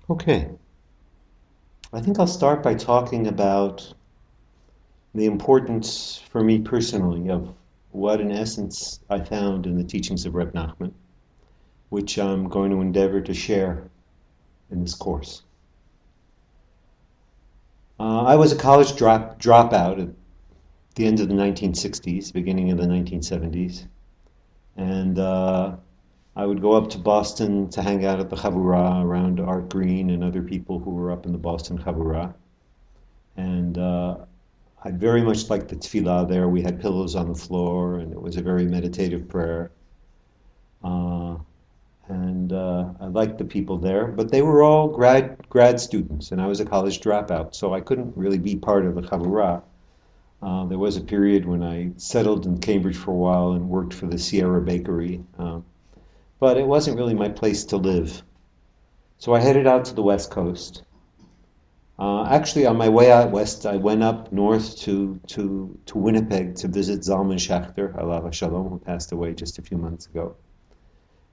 Okay, I think I'll start by talking about the importance for me personally of what, in essence, I found in the teachings of Reb Nahman, which I'm going to endeavor to share in this course. I was a college dropout at the end of the 1960s, beginning of the 1970s, and I would go up to Boston to hang out at the Chavurah around Art Green and other people who were up in the Boston Chavurah. And I very much liked the tefillah there. We had pillows on the floor, and it was a very meditative prayer. Uh, and I liked the people there, but they were all grad students, and I was a college dropout, so I couldn't really be part of the Chavurah. There was a period when I settled in Cambridge for a while and worked for the Sierra Bakery, but it wasn't really my place to live. So I headed out to the West Coast. Actually, on my way out west, I went up north to Winnipeg to visit Zalman Schachter, alav Shalom, who passed away just a few months ago,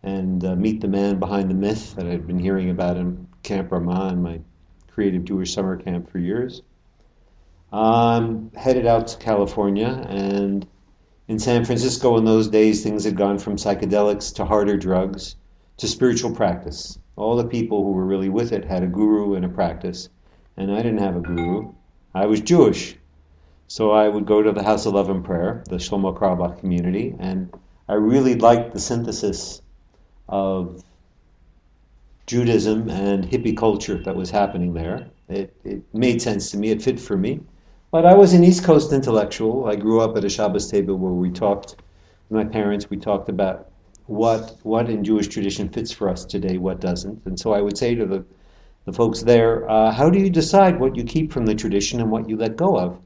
and meet the man behind the myth that I'd been hearing about in Camp Ramah in my creative Jewish summer camp for years. Headed out to California, and in San Francisco in those days, things had gone from psychedelics to harder drugs to spiritual practice. All the people who were really with it had a guru and a practice, and I didn't have a guru. I was Jewish. So I would go to the House of Love and Prayer, the Shlomo Carlebach community, and I really liked the synthesis of Judaism and hippie culture that was happening there. It made sense to me, it fit for me. But I was an East Coast intellectual. I grew up at a Shabbos table where we talked, with my parents, we talked about what in Jewish tradition fits for us today, what doesn't. And so I would say to the folks there, how do you decide what you keep from the tradition and what you let go of?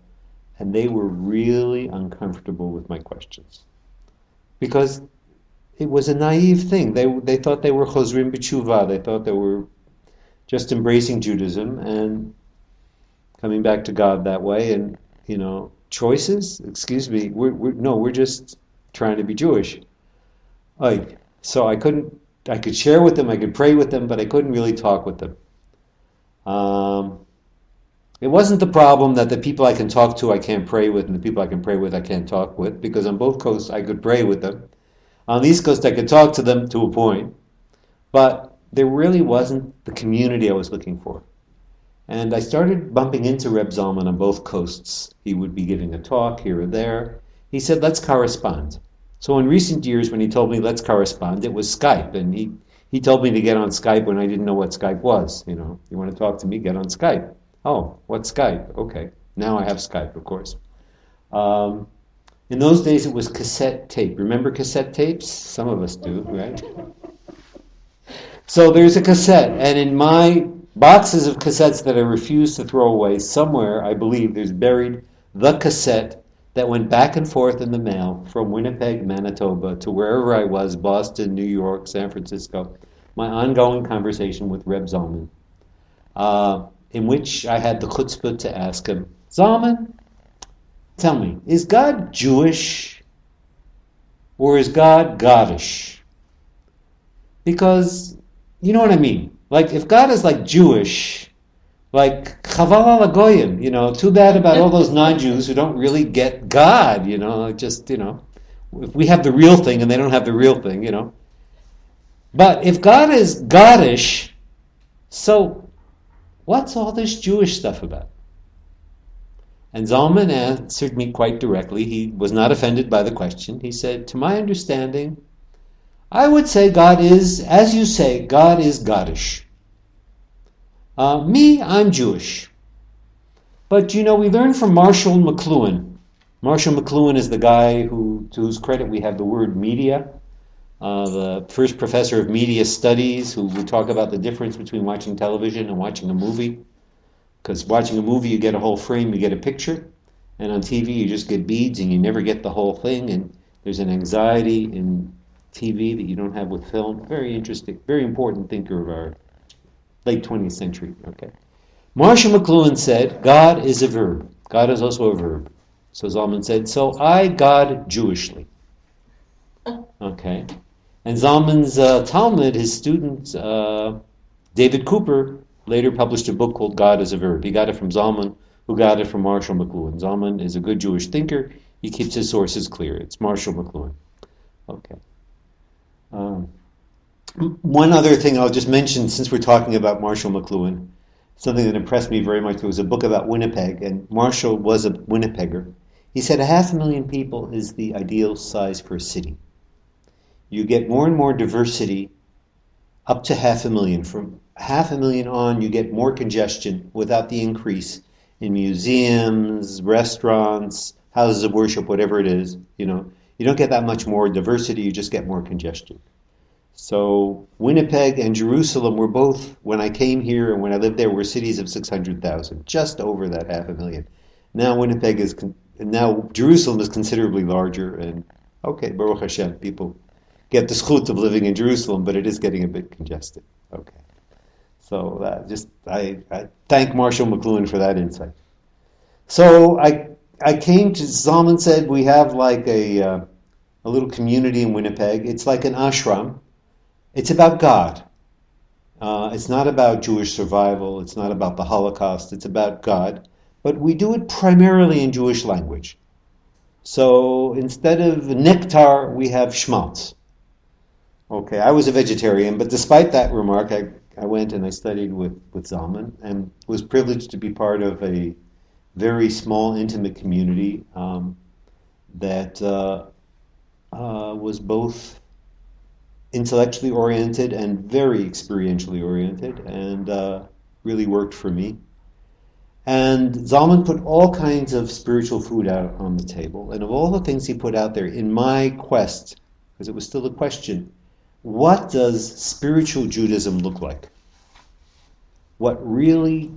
And they were really uncomfortable with my questions. Because it was a naive thing. They thought they were chozrim b'tshuva. They thought they were just embracing Judaism and coming back to God that way. And, choices? Excuse me. We're just trying to be Jewish. So I could share with them, I could pray with them, but I couldn't really talk with them. It wasn't the problem that the people I can talk to I can't pray with, and the people I can pray with I can't talk with, because on both coasts I could pray with them. On the East Coast I could talk to them to a point, but there really wasn't the community I was looking for. And I started bumping into Reb Zalman on both coasts. He would be giving a talk here or there. He said, let's correspond. So in recent years when he told me let's correspond, it was Skype, and he told me to get on Skype when I didn't know what Skype was. You want to talk to me, get on Skype. Oh, what's Skype? Okay, now I have Skype, of course. In those days it was cassette tape. Remember cassette tapes? Some of us do, right? So there's a cassette, and in my boxes of cassettes that I refuse to throw away, somewhere, I believe, there's buried the cassette that went back and forth in the mail from Winnipeg, Manitoba, to wherever I was, Boston, New York, San Francisco, my ongoing conversation with Reb Zalman, in which I had the chutzpah to ask him, Zalman, tell me, is God Jewish or is God Godish? Because, you know what I mean? Like, if God is like Jewish, like Chaval ala Goyim, too bad about all those non-Jews who don't really get God, if we have the real thing and they don't have the real thing, But if God is Godish, so what's all this Jewish stuff about? And Zalman answered me quite directly. He was not offended by the question. He said, to my understanding, I would say God is, as you say, God is Godish. I'm Jewish. But, we learned from Marshall McLuhan. Marshall McLuhan is the guy to whose credit we have the word media, the first professor of media studies, who would talk about the difference between watching television and watching a movie. Because watching a movie, you get a whole frame, you get a picture. And on TV, you just get beads and you never get the whole thing. And there's an anxiety in TV that you don't have with film. Very interesting, very important thinker of our late 20th century. Okay. Marshall McLuhan said, God is a verb. God is also a verb. So Zalman said, so I God Jewishly. Okay. And Zalman's Talmud, his student, David Cooper, later published a book called God as a Verb. He got it from Zalman, who got it from Marshall McLuhan. Zalman is a good Jewish thinker. He keeps his sources clear. It's Marshall McLuhan. Okay. One other thing I'll just mention, since we're talking about Marshall McLuhan, something that impressed me very much. There was a book about Winnipeg, and Marshall was a Winnipegger. He said 500,000 people is the ideal size for a city. You get more and more diversity up to 500,000. From 500,000 on, you get more congestion without the increase in museums, restaurants, houses of worship, whatever it is. You don't get that much more diversity, you just get more congestion. So Winnipeg and Jerusalem were both, when I came here and when I lived there, were cities of 600,000, just over that 500,000. Now Jerusalem is considerably larger, and okay, Baruch Hashem, people get the schut of living in Jerusalem, but it is getting a bit congested. Okay, so I thank Marshall McLuhan for that insight. So I came to, Zalman said we have like a little community in Winnipeg. It's like an ashram. It's about God. It's not about Jewish survival. It's not about the Holocaust. It's about God. But we do it primarily in Jewish language. So instead of nectar, we have schmaltz. Okay, I was a vegetarian, but despite that remark, I went and I studied with Zalman and was privileged to be part of a very small, intimate community that was both intellectually oriented and very experientially oriented, and really worked for me. And Zalman put all kinds of spiritual food out on the table. And of all the things he put out there, in my quest, because it was still a question, what does spiritual Judaism look like? What really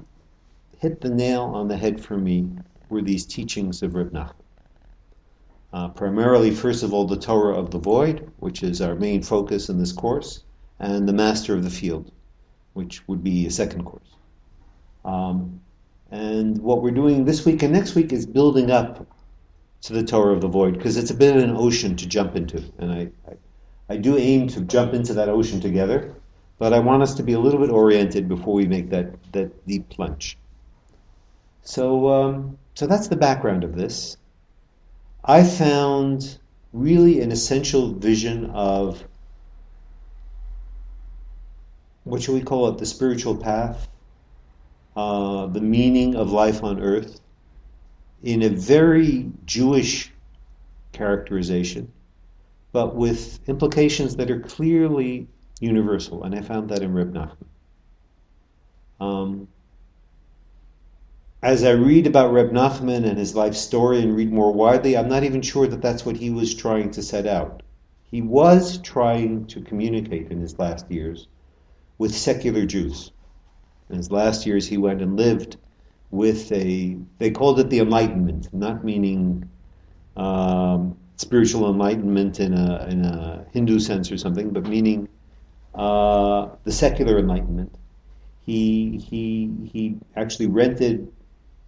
hit the nail on the head for me were these teachings of Reb Nahman. Primarily, first of all, the Torah of the Void, which is our main focus in this course, and the Master of the Field, which would be a second course. And what we're doing this week and next week is building up to the Torah of the Void, because it's a bit of an ocean to jump into. And I do aim to jump into that ocean together, but I want us to be a little bit oriented before we make that deep plunge. So that's the background of this. I found really an essential vision of, what shall we call it, the spiritual path, the meaning of life on earth, in a very Jewish characterization, but with implications that are clearly universal, and I found that in Reb Nahman. As I read about Reb Nahman and his life story and read more widely, I'm not even sure that that's what he was trying to set out. He was trying to communicate in his last years with secular Jews. In his last years, he went and lived with they called it the Enlightenment, not meaning spiritual enlightenment in a Hindu sense or something, but meaning the secular Enlightenment. He actually rented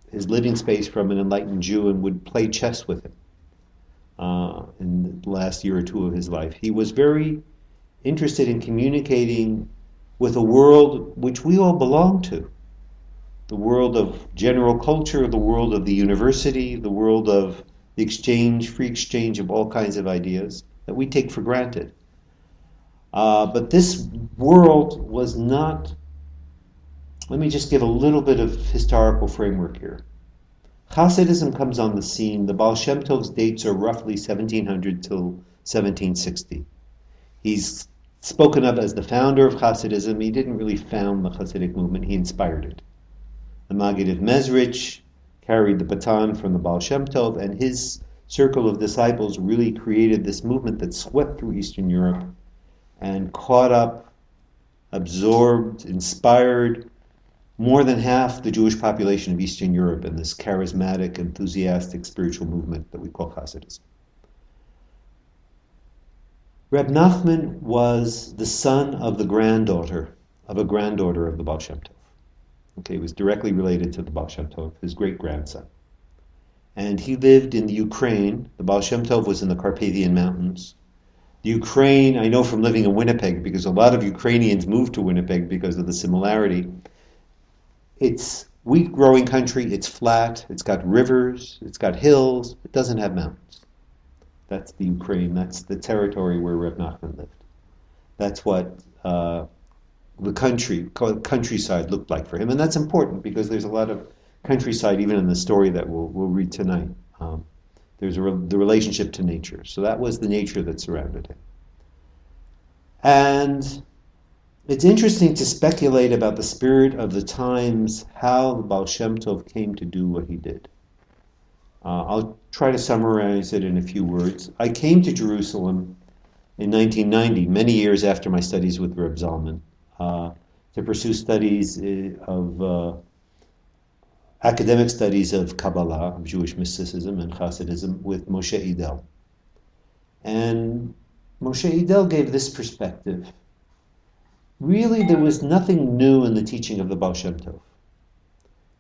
his living space from an enlightened Jew and would play chess with him in the last year or two of his life. He was very interested in communicating with a world which we all belong to. The world of general culture, the world of the university, the world of the exchange, free exchange of all kinds of ideas that we take for granted. But this world was not. Let me just give a little bit of historical framework here. Hasidism comes on the scene. The Baal Shem Tov's dates are roughly 1700 till 1760. He's spoken of as the founder of Hasidism. He didn't really found the Hasidic movement, he inspired it. The Maggid of Mezrich carried the baton from the Baal Shem Tov, and his circle of disciples really created this movement that swept through Eastern Europe and caught up, absorbed, inspired more than half the Jewish population of Eastern Europe in this charismatic, enthusiastic spiritual movement that we call Hasidism. Reb Nahman was the son of a granddaughter of the Baal Shem Tov. Okay, he was directly related to the Baal Shem Tov, his great-grandson. And he lived in the Ukraine. The Baal Shem Tov was in the Carpathian Mountains. The Ukraine, I know from living in Winnipeg, because a lot of Ukrainians moved to Winnipeg because of the similarity. It's wheat-growing country, it's flat, it's got rivers, it's got hills, it doesn't have mountains. That's the Ukraine, that's the territory where Reb Nahman lived. That's what the countryside looked like for him. And that's important because there's a lot of countryside even in the story that we'll read tonight. There's the relationship to nature. So that was the nature that surrounded him. And it's interesting to speculate about the spirit of the times, how the Baal Shem Tov came to do what he did. I'll try to summarize it in a few words. I came to Jerusalem in 1990, many years after my studies with Reb Zalman, to pursue studies of academic studies of Kabbalah, of Jewish mysticism and Hasidism with Moshe Idel. And Moshe Idel gave this perspective. Really, there was nothing new in the teaching of the Baal Shem Tov.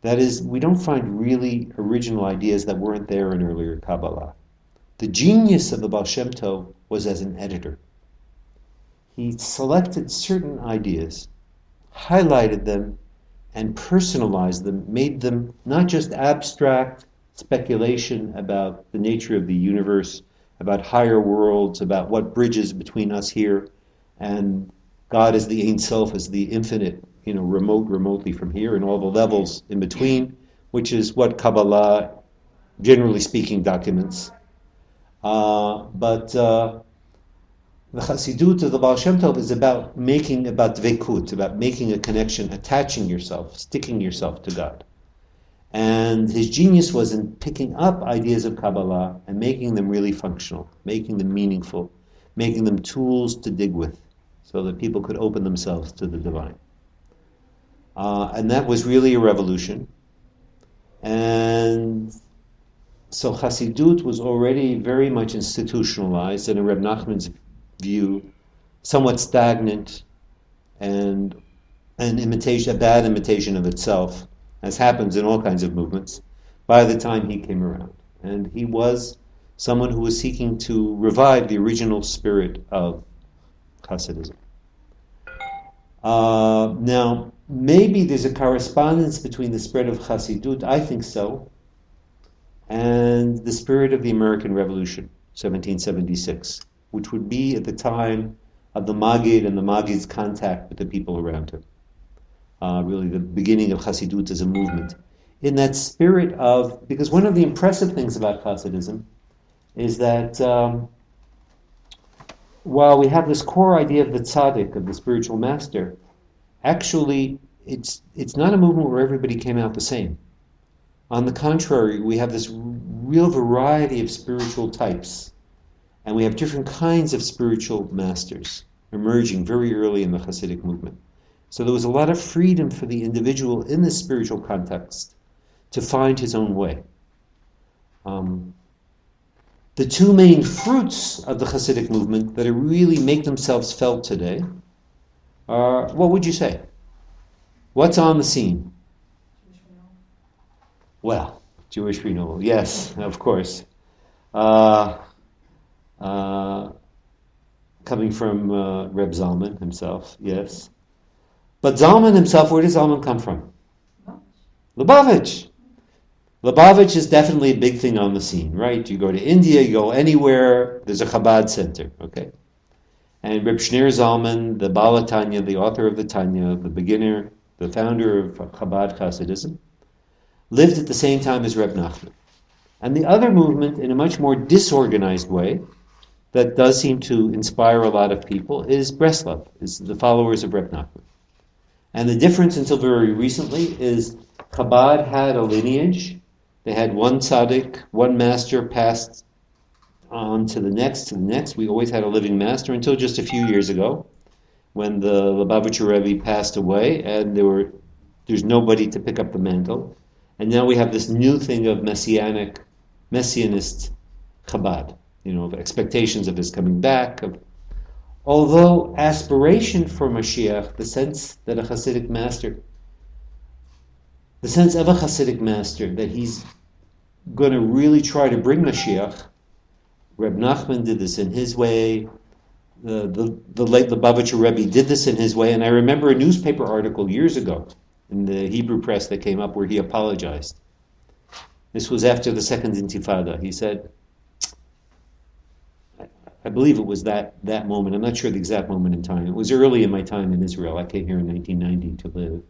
That is, we don't find really original ideas that weren't there in earlier Kabbalah. The genius of the Baal Shem Tov was as an editor. He selected certain ideas, highlighted them, and personalized them, made them not just abstract speculation about the nature of the universe, about higher worlds, about what bridges between us here and God as the Ein Sof, as the infinite, remotely from here, and all the levels in between, which is what Kabbalah, generally speaking, documents. But the Chassidut of the Baal Shem Tov is about dveikut, about making a connection, attaching yourself, sticking yourself to God. And his genius was in picking up ideas of Kabbalah and making them really functional, making them meaningful, making them tools to dig with, so that people could open themselves to the divine. And that was really a revolution. And so Hasidut was already very much institutionalized, and in Reb Nachman's view, somewhat stagnant and a bad imitation of itself, as happens in all kinds of movements, by the time he came around. And he was someone who was seeking to revive the original spirit of Hasidism. Now, maybe there's a correspondence between the spread of Hasidut, I think so, and the spirit of the American Revolution, 1776, which would be at the time of the Maggid and the Maggid's contact with the people around him. Really the beginning of Hasidut as a movement. In that spirit of, because one of the impressive things about Hasidism is that while we have this core idea of the tzaddik, of the spiritual master, actually it's not a movement where everybody came out the same. On the contrary, we have this real variety of spiritual types, and we have different kinds of spiritual masters emerging very early in the Hasidic movement. So there was a lot of freedom for the individual in this spiritual context to find his own way. The two main fruits of the Hasidic movement that really make themselves felt today are, what would you say? What's on the scene? Well, Jewish renewal, yes, of course. Coming from Reb Zalman himself, yes. But Zalman himself, where does Zalman come from? Lubavitch. Lubavitch is definitely a big thing on the scene, right? You go to India, you go anywhere, there's a Chabad center, okay? And Reb Shneur Zalman, the Baal Tanya, the author of the Tanya, the beginner, the founder of Chabad Hasidism, lived at the same time as Reb Nahman. And the other movement, in a much more disorganized way, that does seem to inspire a lot of people, is Bratzlav, is the followers of Reb Nahman. And the difference until very recently is Chabad had a lineage. They had one tzaddik, one master passed on to the next. We always had a living master until just a few years ago, when the Lubavitcher Rebbe passed away, and there's nobody to pick up the mantle. And now we have this new thing of messianist Chabad, of expectations of his coming back. Although aspiration for Mashiach, the sense of a Hasidic master, that he's going to really try to bring Mashiach. Reb Nahman did this in his way. The late Lubavitcher Rebbe did this in his way. And I remember a newspaper article years ago in the Hebrew press that came up where he apologized. This was after the Second Intifada. He said, I believe it was that moment. I'm not sure the exact moment in time. It was early in my time in Israel. I came here in 1990 to live.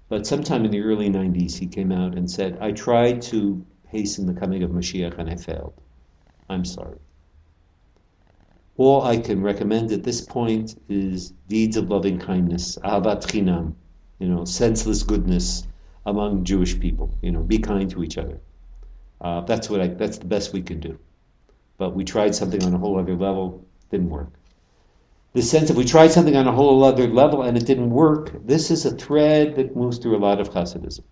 But sometime in the early 90s, he came out and said, I tried to hasten the coming of Mashiach and I failed. I'm sorry. All I can recommend at this point is deeds of loving kindness, ahavat chinam, senseless goodness among Jewish people. Be kind to each other. That's the best we can do. But we tried something on a whole other level, didn't work. The sense if we tried something on a whole other level and it didn't work, this is a thread that moves through a lot of Hasidism.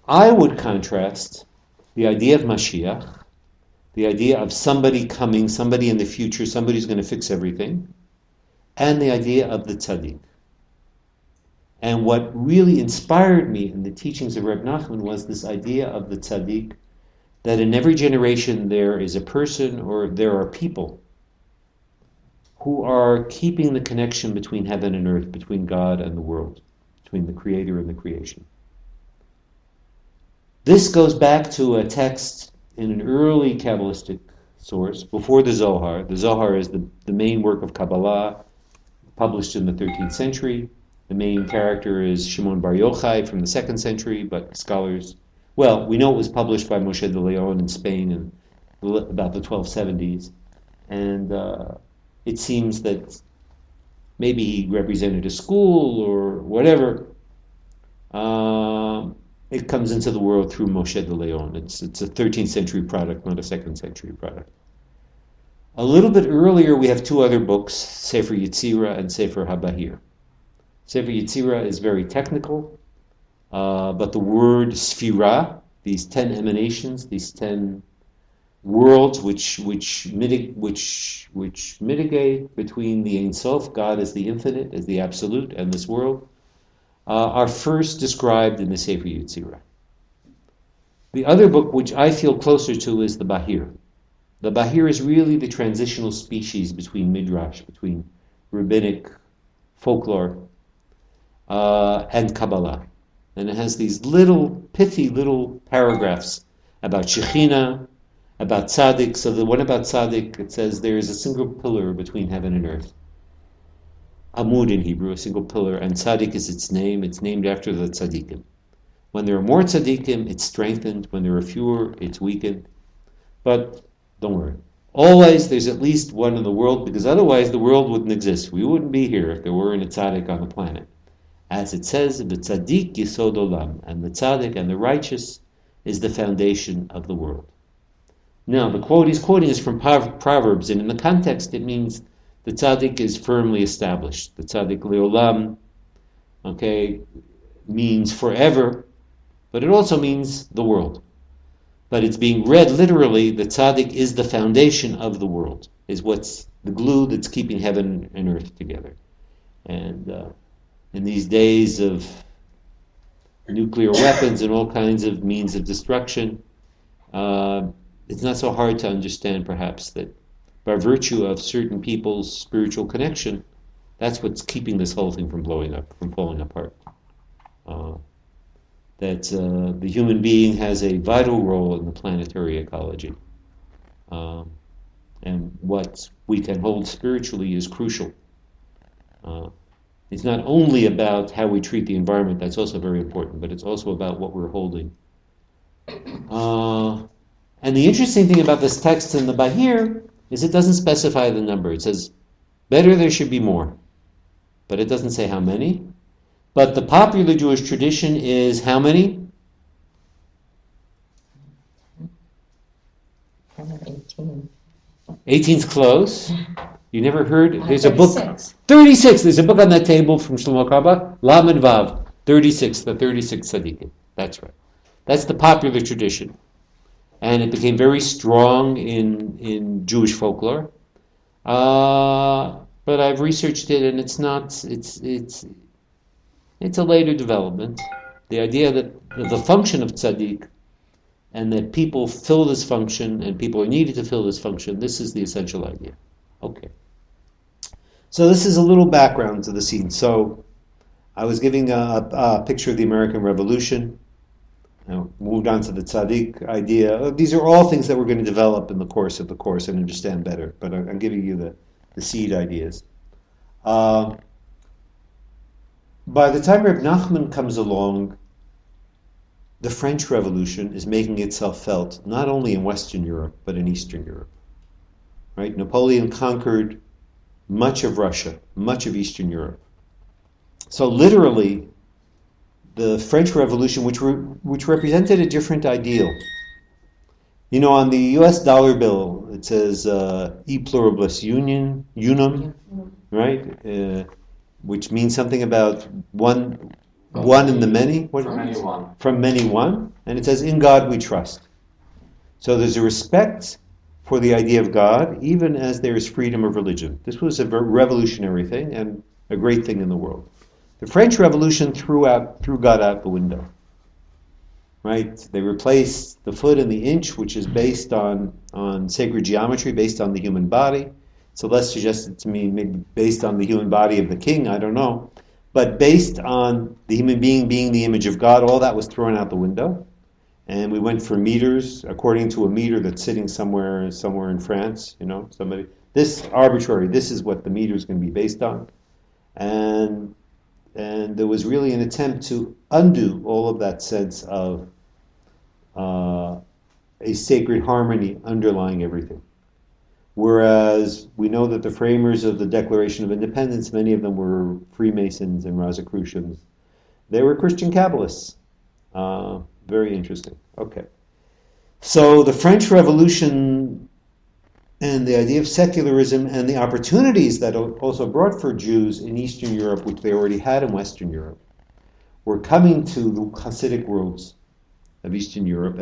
I would contrast the idea of Mashiach, the idea of somebody coming, somebody in the future, somebody who's going to fix everything, and the idea of the tzaddik. And what really inspired me in the teachings of Reb Nahman was this idea of the tzaddik, that in every generation there is a person or there are people who are keeping the connection between heaven and earth, between God and the world, between the Creator and the creation. This goes back to a text in an early Kabbalistic source, before the Zohar. The Zohar is the main work of Kabbalah, published in the 13th century. The main character is Shimon Bar Yochai from the 2nd century, but scholars... Well, we know it was published by Moshe de Leon in Spain in about the 1270s, and it seems that maybe he represented a school or whatever. It comes into the world through Moshe de Leon. It's a 13th century product, not a 2nd century product. A little bit earlier, we have two other books, Sefer Yetzirah and Sefer HaBahir. Sefer Yetzirah is very technical, but the word Sphira, these 10 emanations, these 10 worlds which mitigate between the Ein Sof, God as the infinite, as the absolute, and this world, are first described in the Sefer Yetzirah. The other book which I feel closer to is the Bahir. The Bahir is really the transitional species between Midrash, between rabbinic folklore and Kabbalah. And it has these pithy little paragraphs about Shekhinah, about Tzaddik. So the one about Tzaddik, it says there is a single pillar between heaven and earth. Amud in Hebrew, a single pillar, and Tzaddik is its name. It's named after the Tzaddikim. When there are more Tzaddikim, it's strengthened. When there are fewer, it's weakened. But don't worry. Always there's at least one in the world, because otherwise the world wouldn't exist. We wouldn't be here if there weren't a Tzaddik on the planet. As it says, the Tzaddik Yesod Olam, and the Tzaddik and the righteous is the foundation of the world. Now, the quote he's quoting is from Proverbs, and in the context it means the tzaddik is firmly established. The tzaddik leolam, means forever, but it also means the world. But it's being read literally, the tzaddik is the foundation of the world, is what's the glue that's keeping heaven and earth together. And in these days of nuclear weapons and all kinds of means of destruction, it's not so hard to understand, perhaps, that by virtue of certain people's spiritual connection, that's what's keeping this whole thing from blowing up, from falling apart. That the human being has a vital role in the planetary ecology. And what we can hold spiritually is crucial. It's not only about how we treat the environment, that's also very important, but it's also about what we're holding. And the interesting thing about this text in the Bahir is it doesn't specify the number. It says, better there should be more. But it doesn't say how many. But the popular Jewish tradition is how many? 18. 18's close. You never heard? There's 36. a book. 36. There's a book on that table from Shlomo Karba. Lamed Vav. 36. The 36 Tzaddikim. That's right. That's the popular tradition. And it became very strong in Jewish folklore. But I've researched it, and it's a later development. The idea that the function of tzaddik, and that people fill this function, and people are needed to fill this function, this is the essential idea. Okay. So this is a little background to the scene. So I was giving a picture of the American Revolution. I moved on to the tzaddik idea. These are all things that we're going to develop in the course of the course and understand better. But I'm giving you the seed ideas. By the time Reb Nahman comes along, the French Revolution is making itself felt not only in Western Europe, but in Eastern Europe. Right? Napoleon conquered much of Russia, much of Eastern Europe. So literally, the French Revolution, which represented a different ideal. You know, on the U.S. dollar bill, it says "E pluribus unum," right? Which means something about one in the many. What? From many one. From many one, and it says, "In God we trust." So there's a respect for the idea of God, even as there is freedom of religion. This was a revolutionary thing and a great thing in the world. The French Revolution threw God out the window. Right? They replaced the foot and the inch, which is based on sacred geometry, based on the human body. Celeste suggested to me maybe based on the human body of the king, I don't know. But based on the human being the image of God, all that was thrown out the window. And we went for meters, according to a meter that's sitting somewhere in France, you know, somebody. This is what the meter is going to be based on. And there was really an attempt to undo all of that sense of a sacred harmony underlying everything. Whereas we know that the framers of the Declaration of Independence, many of them were Freemasons and Rosicrucians. They were Christian Kabbalists. Very interesting. Okay. So the French Revolution and the idea of secularism and the opportunities that also brought for Jews in Eastern Europe, which they already had in Western Europe, were coming to the Hasidic worlds of Eastern Europe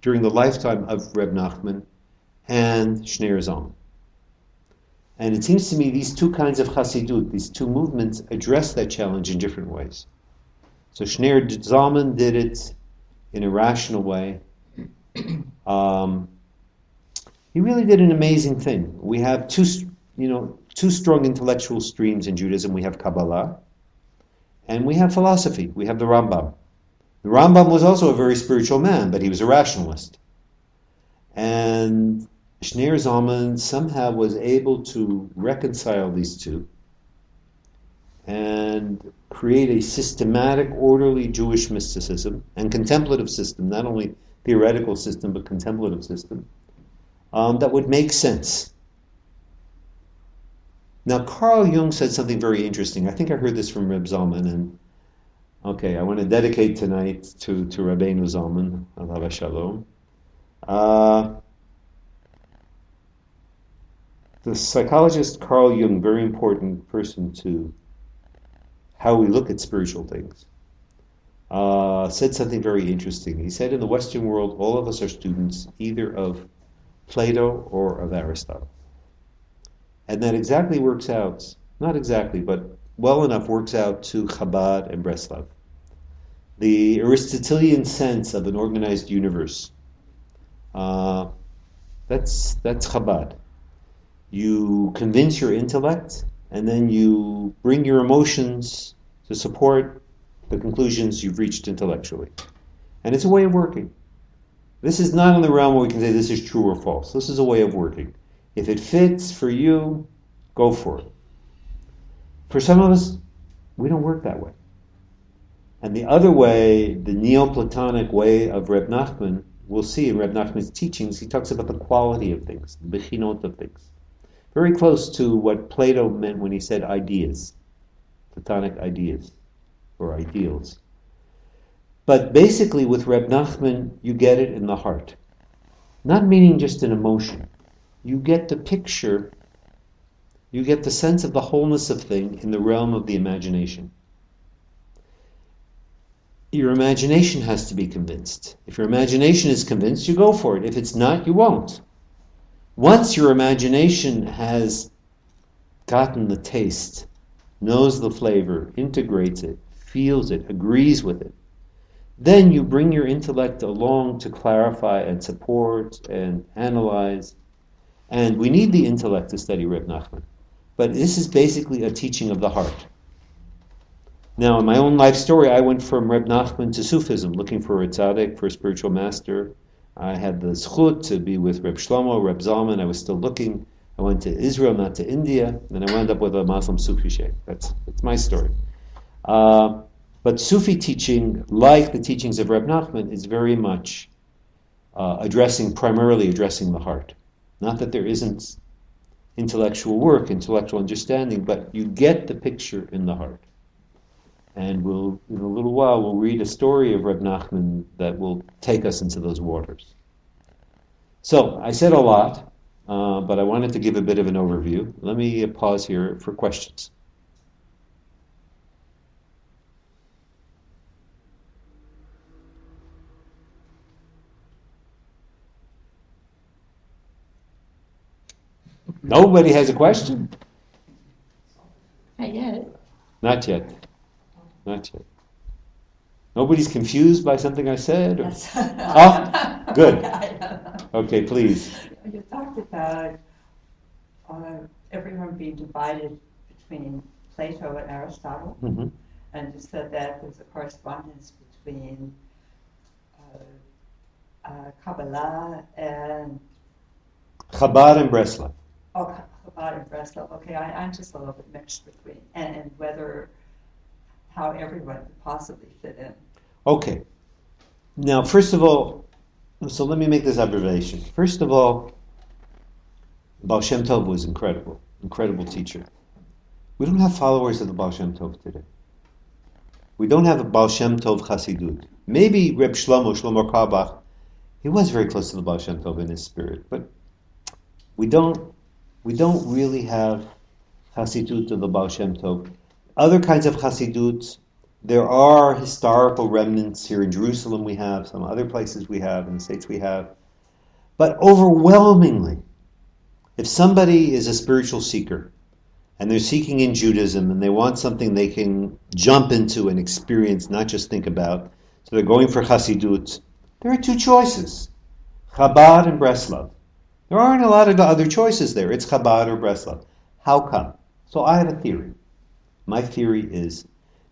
during the lifetime of Reb Nahman and Shneur Zalman. And it seems to me these two kinds of Hasidut, these two movements, address that challenge in different ways. So Shneur Zalman did it in a rational way. He really did an amazing thing. We have two strong intellectual streams in Judaism. We have Kabbalah, and we have philosophy. We have the Rambam. The Rambam was also a very spiritual man, but he was a rationalist. And Shneur Zalman somehow was able to reconcile these two and create a systematic, orderly Jewish mysticism and contemplative system, not only theoretical system, but contemplative system, that would make sense. Now, Carl Jung said something very interesting. I think I heard this from Reb Zalman, and I want to dedicate tonight to Rabbeinu Zalman, alav shalom. The psychologist Carl Jung, very important person to how we look at spiritual things, said something very interesting. He said, in the Western world, all of us are students either of Plato or of Aristotle. And that exactly works out, not exactly, but well enough works out to Chabad and Bratzlav. The Aristotelian sense of an organized universe, that's Chabad. You convince your intellect, and then you bring your emotions to support the conclusions you've reached intellectually. And it's a way of working. This is not in the realm where we can say this is true or false. This is a way of working. If it fits for you, go for it. For some of us, we don't work that way. And the other way, the Neoplatonic way of Reb Nahman, we'll see in Reb Nahman's teachings, he talks about the quality of things, the bechinot of things. Very close to what Plato meant when he said ideas, Platonic ideas, or ideals. But basically with Reb Nahman, you get it in the heart. Not meaning just an emotion. You get the picture, you get the sense of the wholeness of thing in the realm of the imagination. Your imagination has to be convinced. If your imagination is convinced, you go for it. If it's not, you won't. Once your imagination has gotten the taste, knows the flavor, integrates it, feels it, agrees with it, then you bring your intellect along to clarify and support and analyze. And we need the intellect to study Reb Nahman. But this is basically a teaching of the heart. Now, in my own life story, I went from Reb Nahman to Sufism, looking for a tzaddik, for a spiritual master. I had the zchut to be with Reb Shlomo, Reb Zalman. I was still looking. I went to Israel, not to India, and I wound up with a Muslim Sufi sheikh. That's my story. But Sufi teaching, like the teachings of Reb Nahman, is very much primarily addressing the heart. Not that there isn't intellectual work, intellectual understanding, but you get the picture in the heart. And we'll, in a little while, we'll read a story of Reb Nahman that will take us into those waters. So, I said a lot, but I wanted to give a bit of an overview. Let me pause here for questions. Nobody has a question? Not yet. Not yet. Not yet. Nobody's confused by something I said? Yes. Oh, good. Okay, please. You talked about everyone being divided between Plato and Aristotle, Mm-hmm. and you said that there's a correspondence between Kabbalah and Chabad and Bratzlav. Chabad and Bratzlav. Okay, I'm just a little bit mixed between, and whether how everyone could possibly fit in. Okay. Now, first of all, so let me make this observation. First of all, Baal Shem Tov was incredible teacher. We don't have followers of the Baal Shem Tov today. We don't have a Baal Shem Tov Hasidut. Maybe Reb Shlomo Karbach, he was very close to the Baal Shem Tov in his spirit, but we don't really have Hasidut of the Baal Shem Tov. Other kinds of Hasidut, there are historical remnants here in Jerusalem we have, some other places we have, in the States we have. But overwhelmingly, if somebody is a spiritual seeker, and they're seeking in Judaism, and they want something they can jump into and experience, not just think about, so they're going for Hasidut, there are two choices, Chabad and Bratzlav. There aren't a lot of other choices there. It's Chabad or Bratzlav. How come? So I have a theory. My theory is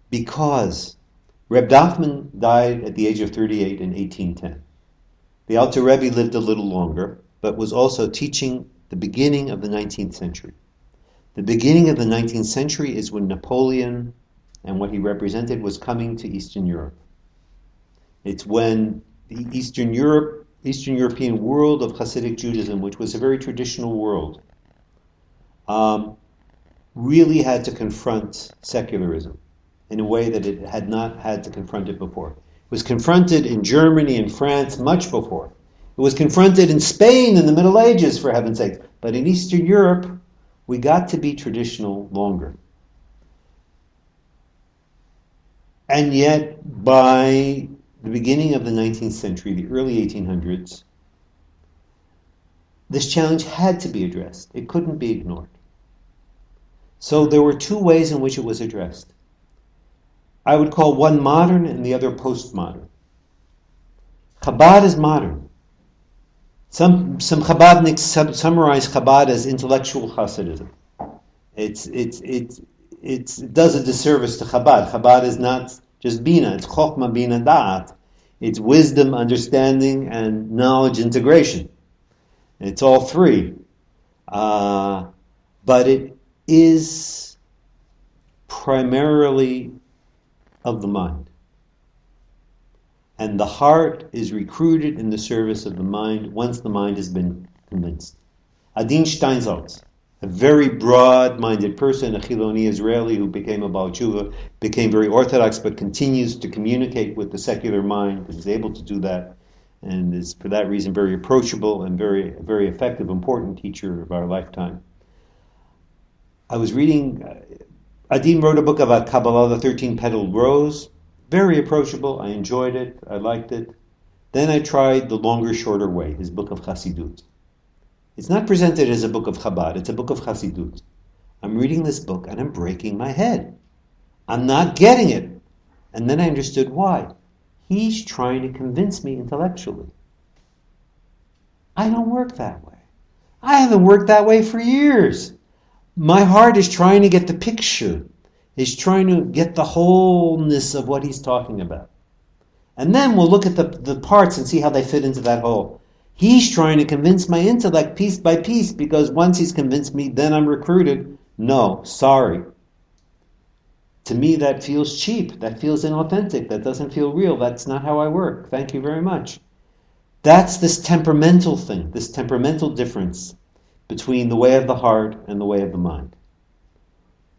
because Reb Nahman died at the age of 38 in 1810. The Alter Rebbe lived a little longer, but was also teaching the beginning of the 19th century. The beginning of the 19th century is when Napoleon and what he represented was coming to Eastern Europe. It's when the Eastern European world of Hasidic Judaism, which was a very traditional world, really had to confront secularism in a way that it had not had to confront it before. It was confronted in Germany and France much before. It was confronted in Spain in the Middle Ages, for heaven's sake. But in Eastern Europe, we got to be traditional longer. And yet, by the beginning of the 19th century, the early 1800s, this challenge had to be addressed. It couldn't be ignored. So there were two ways in which it was addressed. I would call one modern and the other postmodern. Chabad is modern. Some Chabadniks summarize Chabad as intellectual Hasidism. It does a disservice to Chabad. Chabad is not just Bina, it's Chokhmah, Bina, Da'at. It's wisdom, understanding, and knowledge integration. It's all three. But it is primarily of the mind. And the heart is recruited in the service of the mind once the mind has been convinced. Adin Steinsaltz, a very broad-minded person, a Chiloni Israeli who became a Baal Tshuva, became very orthodox but continues to communicate with the secular mind and is able to do that and is for that reason very approachable and very, very effective, important teacher of our lifetime. I was reading, Adin wrote a book about Kabbalah, the 13-petaled rose, very approachable, I enjoyed it, I liked it. Then I tried The Longer, Shorter Way, his book of Hasidut. It's not presented as a book of Chabad, it's a book of Hasidut. I'm reading this book and I'm breaking my head. I'm not getting it. And then I understood why. He's trying to convince me intellectually. I don't work that way. I haven't worked that way for years. My heart is trying to get the picture. He's trying to get the wholeness of what he's talking about. And then we'll look at the parts and see how they fit into that whole. He's trying to convince my intellect piece by piece, because once he's convinced me, then I'm recruited. No, sorry. To me, that feels cheap. That feels inauthentic. That doesn't feel real. That's not how I work. Thank you very much. That's this temperamental thing, this temperamental difference between the way of the heart and the way of the mind.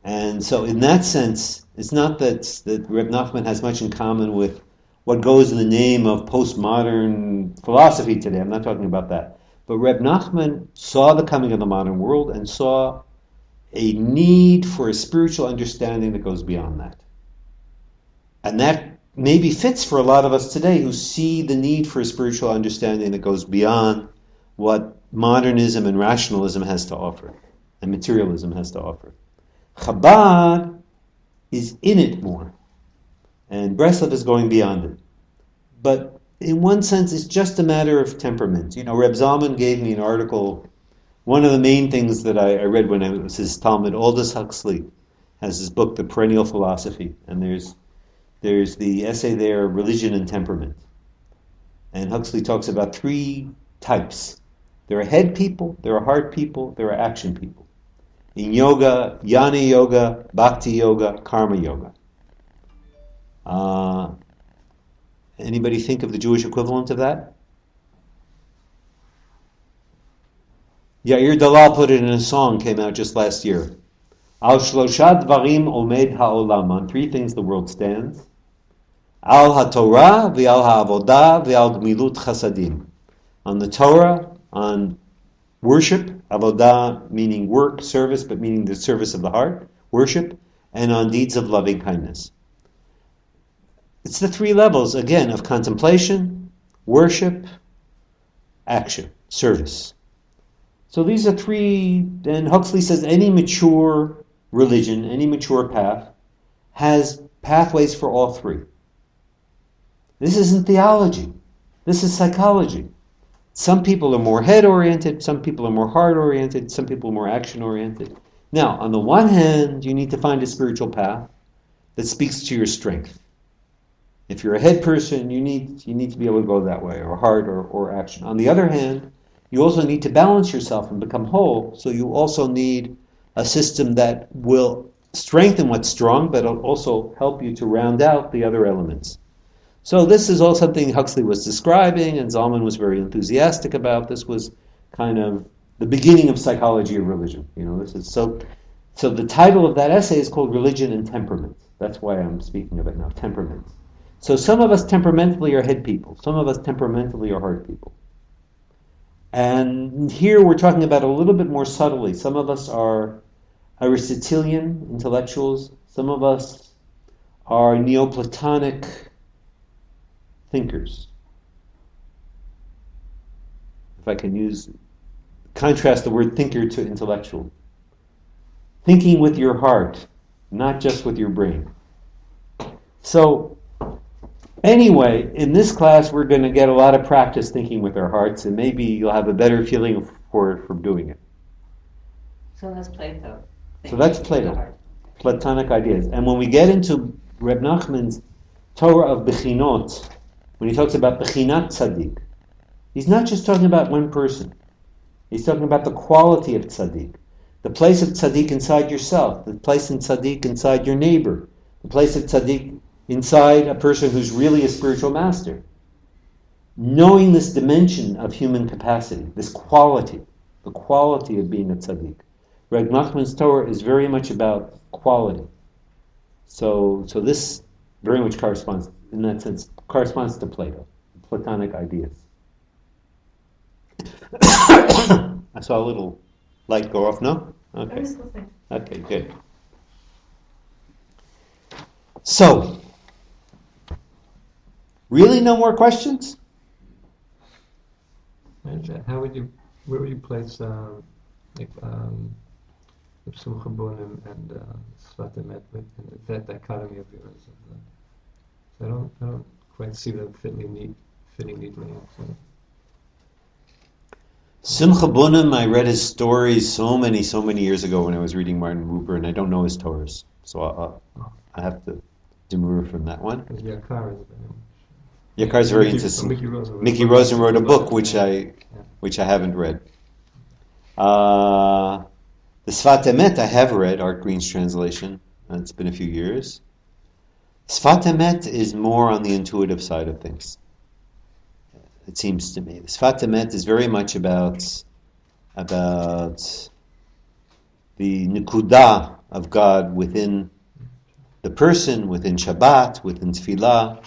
And so in that sense, it's not that Reb Nahman has much in common with what goes in the name of postmodern philosophy today. I'm not talking about that. But Reb Nahman saw the coming of the modern world and saw a need for a spiritual understanding that goes beyond that. And that maybe fits for a lot of us today who see the need for a spiritual understanding that goes beyond what modernism and rationalism has to offer, and materialism has to offer. Chabad is in it more, and Bratzlav is going beyond it. But in one sense, it's just a matter of temperament. You know, Reb Zalman gave me an article. One of the main things that I read when I was his Talmud, Aldous Huxley has his book, The Perennial Philosophy, and there's the essay there, Religion and Temperament. And Huxley talks about three types. There are head people, there are heart people, there are action people. In yoga, Jnana Yoga, Bhakti Yoga, Karma Yoga. Anybody think of the Jewish equivalent of that? Yair Dalal put it in a song, came out just last year. Al shlosha dvarim omed ha'olam. On three things the world stands. Al haTorah, v'al ha'avodah, v'al gmilut chasadim. On the Torah, on worship, avodah meaning work, service, but meaning the service of the heart, worship, and on deeds of loving kindness. It's the three levels, again, of contemplation, worship, action, service. So these are three, and Huxley says any mature religion, any mature path, has pathways for all three. This isn't theology. This is psychology. Some people are more head-oriented, some people are more heart-oriented, some people are more action-oriented. Now, on the one hand, you need to find a spiritual path that speaks to your strength. If you're a head person, you need to be able to go that way, or heart or action. On the other hand, you also need to balance yourself and become whole, so you also need a system that will strengthen what's strong, but it'll also help you to round out the other elements. So this is all something Huxley was describing, and Zalman was very enthusiastic about. This was kind of the beginning of psychology of religion. You know, this is so the title of that essay is called Religion and Temperament. That's why I'm speaking of it now, temperament. So some of us temperamentally are head people. Some of us temperamentally are heart people. And here we're talking about a little bit more subtly. Some of us are Aristotelian intellectuals. Some of us are Neoplatonic thinkers. If I can contrast the word thinker to intellectual. Thinking with your heart, not just with your brain. So, anyway, in this class we're going to get a lot of practice thinking with our hearts, and maybe you'll have a better feeling for it from doing it. So that's Plato. So that's Plato. Platonic ideas. And when we get into Reb Nachman's Torah of Bechinot, when he talks about Bechinat Tzaddik, he's not just talking about one person. He's talking about the quality of Tzaddik. The place of Tzaddik inside yourself, the place of Tzaddik inside your neighbor, the place of Tzaddik inside a person who's really a spiritual master. Knowing this dimension of human capacity, this quality, the quality of being a tzaddik. Reb Nachman's Torah is very much about quality. So this very much corresponds, in that sense, corresponds to Plato, Platonic ideas. I saw a little light go off, no? Okay. Okay, good. So, really no more questions? Where would you place the Simcha Bonim and Svat Emet in that dichotomy of yours? I don't quite see them fitting neatly. So. Simcha Bonim, I read his stories so many years ago when I was reading Martin Buber, and I don't know his Torahs. So I have to demur from that one. Because Yakar is Yakar is very interesting. Mickey Rosen wrote a book which I haven't read. The Sfat Emet I have read, Art Green's translation. It's been a few years. Sfat Emet is more on the intuitive side of things, it seems to me. The Sfat Emet is very much about the Nekudah of God within the person, within Shabbat, within Tefillah,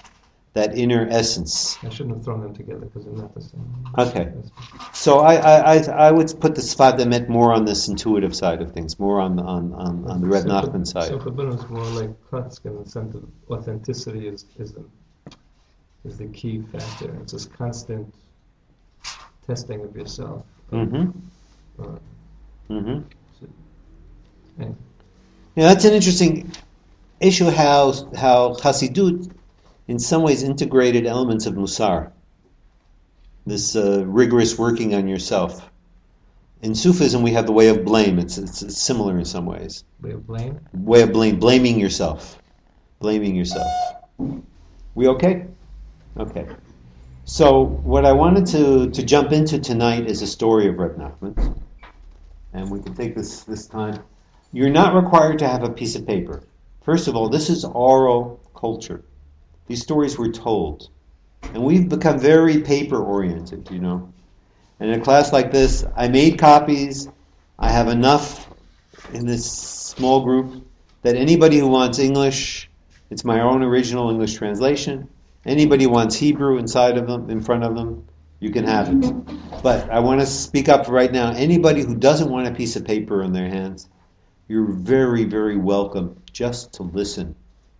that inner essence. I shouldn't have thrown them together because they're not the same. Okay. So I would put the Sfat Emet more on this intuitive side of things, more on the Reb Nahman side. So for Bino, it's more like Kotzk in the sense of authenticity is the key factor. It's this constant testing of yourself. Yeah, that's an interesting issue. How Hasidut, in some ways, integrated elements of Musar. This rigorous working on yourself. In Sufism, we have the way of blame. It's similar in some ways. Way of blame? Way of blame. Blaming yourself. Blaming yourself. We okay? Okay. So what I wanted to jump into tonight is a story of Reb Nahman. And we can take this time. You're not required to have a piece of paper. First of all, this is oral culture. These stories were told. And we've become very paper-oriented, you know. And in a class like this, I made copies. I have enough in this small group that anybody who wants English, it's my own original English translation. Anybody who wants Hebrew inside of them, in front of them, you can have it. But I want to speak up right now. Anybody who doesn't want a piece of paper in their hands, you're very, very welcome just to listen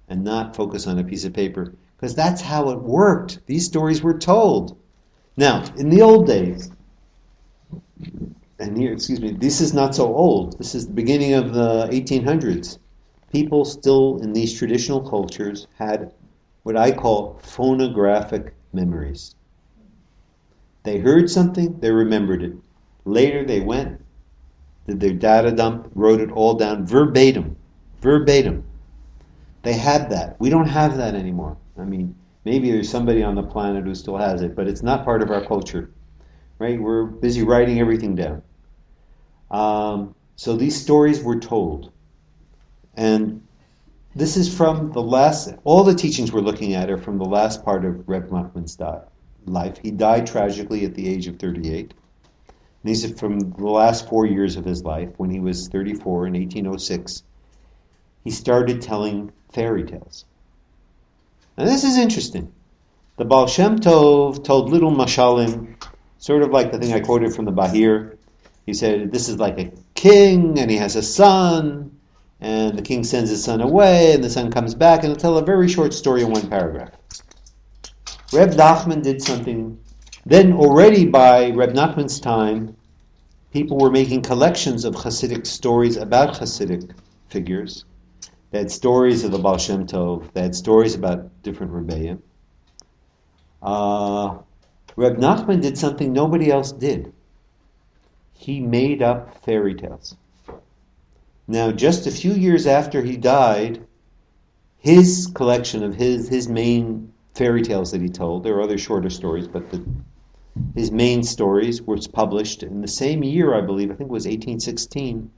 and not focus on a piece of paper. Because that's how it worked. These stories were told. Now, in the old days, and here, this is not so old. This is the beginning of the 1800s. People still in these traditional cultures had what I call phonographic memories. They heard something, they remembered it. Later they went, did their data dump, wrote it all down verbatim. They had that. We don't have that anymore. I mean, maybe there's somebody on the planet who still has it, but it's not part of our culture, right? We're busy writing everything down. So these stories were told. And this is from all the teachings we're looking at are from the last part of Reb Nahman's life. He died tragically at the age of 38. And these are from the last 4 years of his life. When he was 34 in 1806, he started telling fairy tales. Now this is interesting. The Baal Shem Tov told little mashalim, sort of like the thing I quoted from the Bahir. He said, this is like a king, and he has a son, and the king sends his son away, and the son comes back, and he'll tell a very short story in one paragraph. Reb Nahman did something. Then already by Reb Nahman's time, people were making collections of Hasidic stories about Hasidic figures. They had stories of the Baal Shem Tov. They had stories about different Rebbeim. Reb Nahman did something nobody else did. He made up fairy tales. Now, just a few years after he died, his collection of his main fairy tales that he told, there are other shorter stories, but his main stories were published in the same year, I believe, I think it was 1816.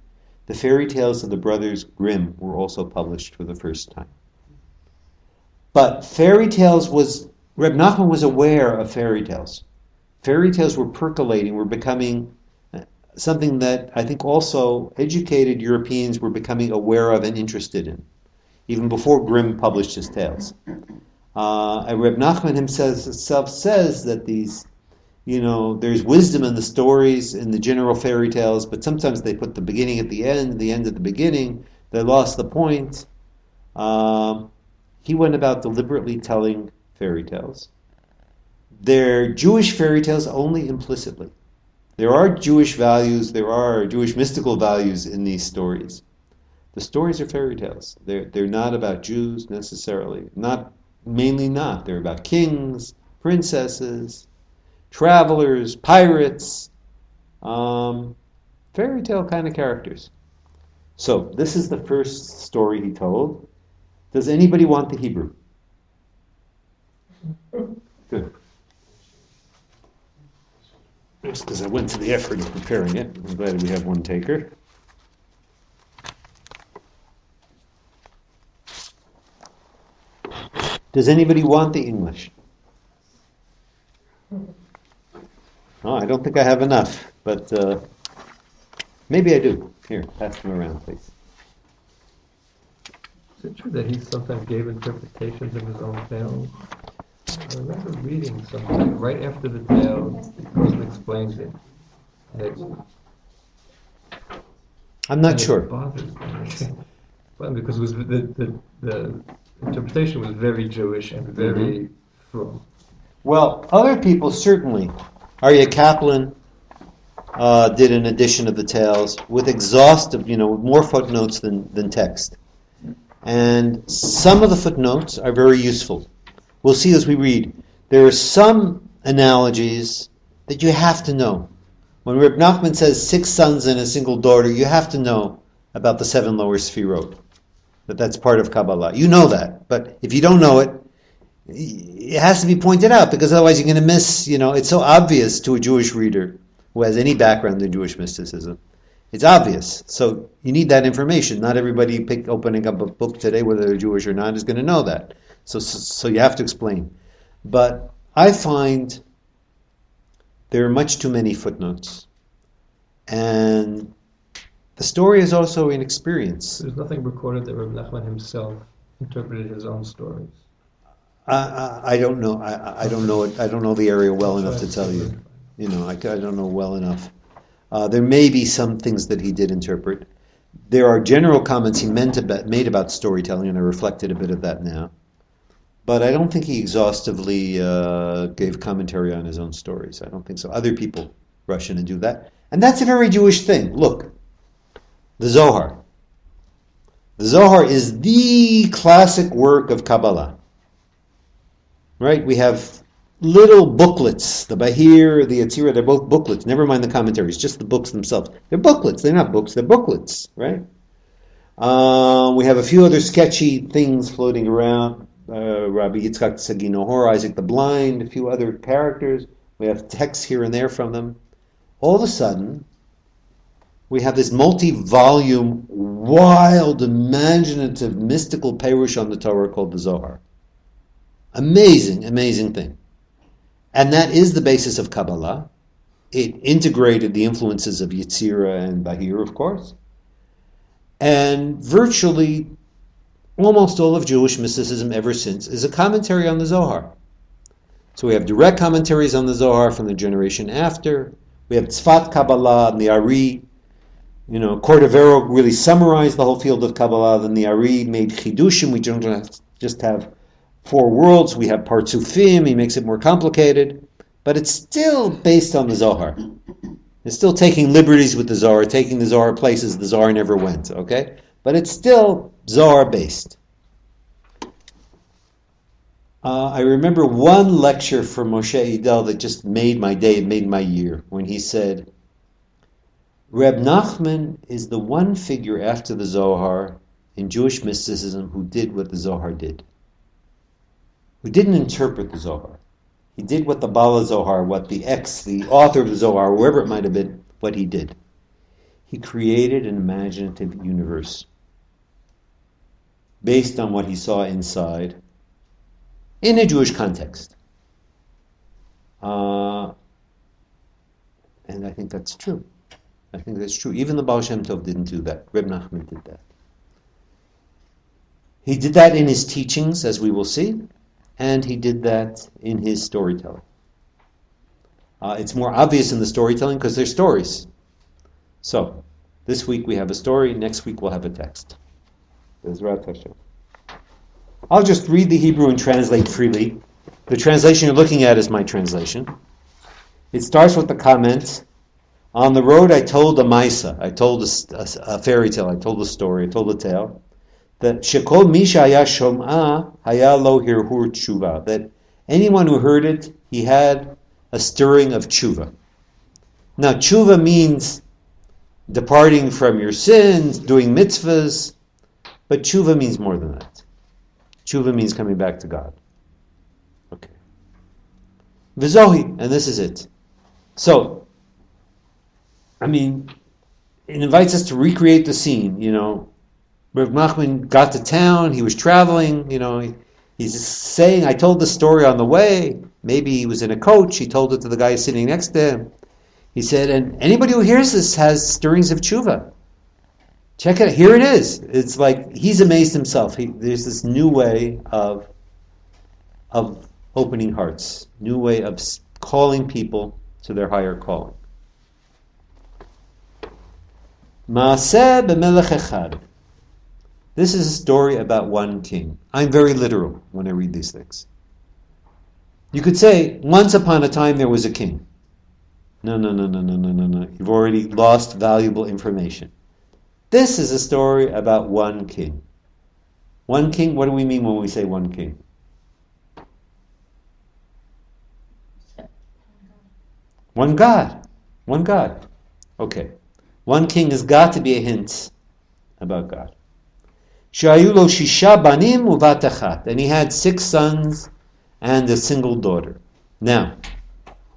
The fairy tales of the brothers Grimm were also published for the first time. But fairy tales Reb Nahman was aware of fairy tales. Fairy tales were percolating, were becoming something that I think also educated Europeans were becoming aware of and interested in, even before Grimm published his tales. Reb Nahman himself says that there's wisdom in the stories, in the general fairy tales, but sometimes they put the beginning at the end at the beginning. They lost the point. He went about deliberately telling fairy tales. They're Jewish fairy tales only implicitly. There are Jewish values, there are Jewish mystical values in these stories. The stories are fairy tales. They're not about Jews necessarily. Mainly not. They're about kings, princesses, travelers, pirates, fairy tale kind of characters. So this is the first story he told. Does anybody want the Hebrew? Good. Just because I went to the effort of preparing it. I'm glad we have one taker. Does anybody want the English? Oh, I don't think I have enough, but maybe I do. Here, pass them around, please. Is it true that he sometimes gave interpretations of his own tales? I remember reading something right after the tale, the person explains it. I'm not sure. It bothers me. Well, because it was the interpretation was very Jewish and very from. Well, other people certainly. Aryeh Kaplan did an edition of the tales with exhaustive, with more footnotes than text. And some of the footnotes are very useful. We'll see as we read. There are some analogies that you have to know. When Reb Nahman says 6 sons and a single daughter, you have to know about the 7 lower sefirot. That's part of Kabbalah. You know that. But if you don't know it, it has to be pointed out, because otherwise you're going to miss, it's so obvious to a Jewish reader who has any background in Jewish mysticism. It's obvious. So you need that information. Not everybody opening up a book today, whether they're Jewish or not, is going to know that. So you have to explain. But I find there are much too many footnotes. And the story is also an experience. There's nothing recorded that Reb Nahman himself interpreted his own stories. I don't know. I don't know it. I don't know the area well enough to tell you. I don't know well enough. There may be some things that he did interpret. There are general comments he made about storytelling, and I reflected a bit of that now. But I don't think he exhaustively gave commentary on his own stories. I don't think so. Other people rush in and do that. And that's a very Jewish thing. Look, the Zohar. The Zohar is the classic work of Kabbalah. Right? We have little booklets. The Bahir, the Yetzirah, they're both booklets. Never mind the commentaries, just the books themselves. They're booklets. They're not books. They're booklets. Right? We have a few other sketchy things floating around. Rabbi Yitzchak Sagi Nohor, Isaac the Blind, a few other characters. We have texts here and there from them. All of a sudden, we have this multi-volume, wild, imaginative, mystical perush on the Torah called the Zohar. Amazing, amazing thing. And that is the basis of Kabbalah. It integrated the influences of Yetzirah and Bahir, of course. And virtually almost all of Jewish mysticism ever since is a commentary on the Zohar. So we have direct commentaries on the Zohar from the generation after. We have Tzfat Kabbalah and the Ari. Cordovero really summarized the whole field of Kabbalah. Then the Ari made Chidushim. We don't just have 4 worlds. We have Partsufim. He makes it more complicated. But it's still based on the Zohar. It's still taking liberties with the Zohar, taking the Zohar places the Zohar never went. Okay? But it's still Zohar-based. I remember one lecture from Moshe Idel that just made my day, it made my year, when he said, Reb Nahman is the one figure after the Zohar in Jewish mysticism who did what the Zohar did. Who didn't interpret the Zohar. He did what the Bala Zohar, what the author of the Zohar, whoever it might have been, what he did. He created an imaginative universe based on what he saw inside in a Jewish context. And I think that's true. I think that's true. Even the Baal Shem Tov didn't do that. Reb Nahman did that. He did that in his teachings, as we will see, and he did that in his storytelling. It's more obvious in the storytelling because they're stories. So, this week we have a story, next week we'll have a text. Bezrat Hashem. I'll just read the Hebrew and translate freely. The translation you're looking at is my translation. It starts with the comment, on the road I told a Maisa, I told a fairy tale, I told a story, I told a tale, that Shekol Misha Haya Shom'a Haya Lo Hirhur Tshuva, that anyone who heard it, he had a stirring of tshuva. Now tshuva means departing from your sins, doing mitzvahs. But tshuva means more than that. Tshuva means coming back to God. Okay. V'zohi, and this is it. So, it invites us to recreate the scene. Reb Nahman got to town, he was traveling, he's saying, I told the story on the way. Maybe he was in a coach, he told it to the guy sitting next to him. He said, and anybody who hears this has stirrings of tshuva. Check it out, here it is. It's like, he's amazed himself. There's this new way of opening hearts, new way of calling people to their higher calling. Ma'aseh b'melech echad. This is a story about one king. I'm very literal when I read these things. You could say, once upon a time there was a king. No. You've already lost valuable information. This is a story about one king. One king, what do we mean when we say one king? One God. One God. Okay. One king has got to be a hint about God. Shayu lo shisha banim uvat achat. And he had 6 sons and a single daughter. Now,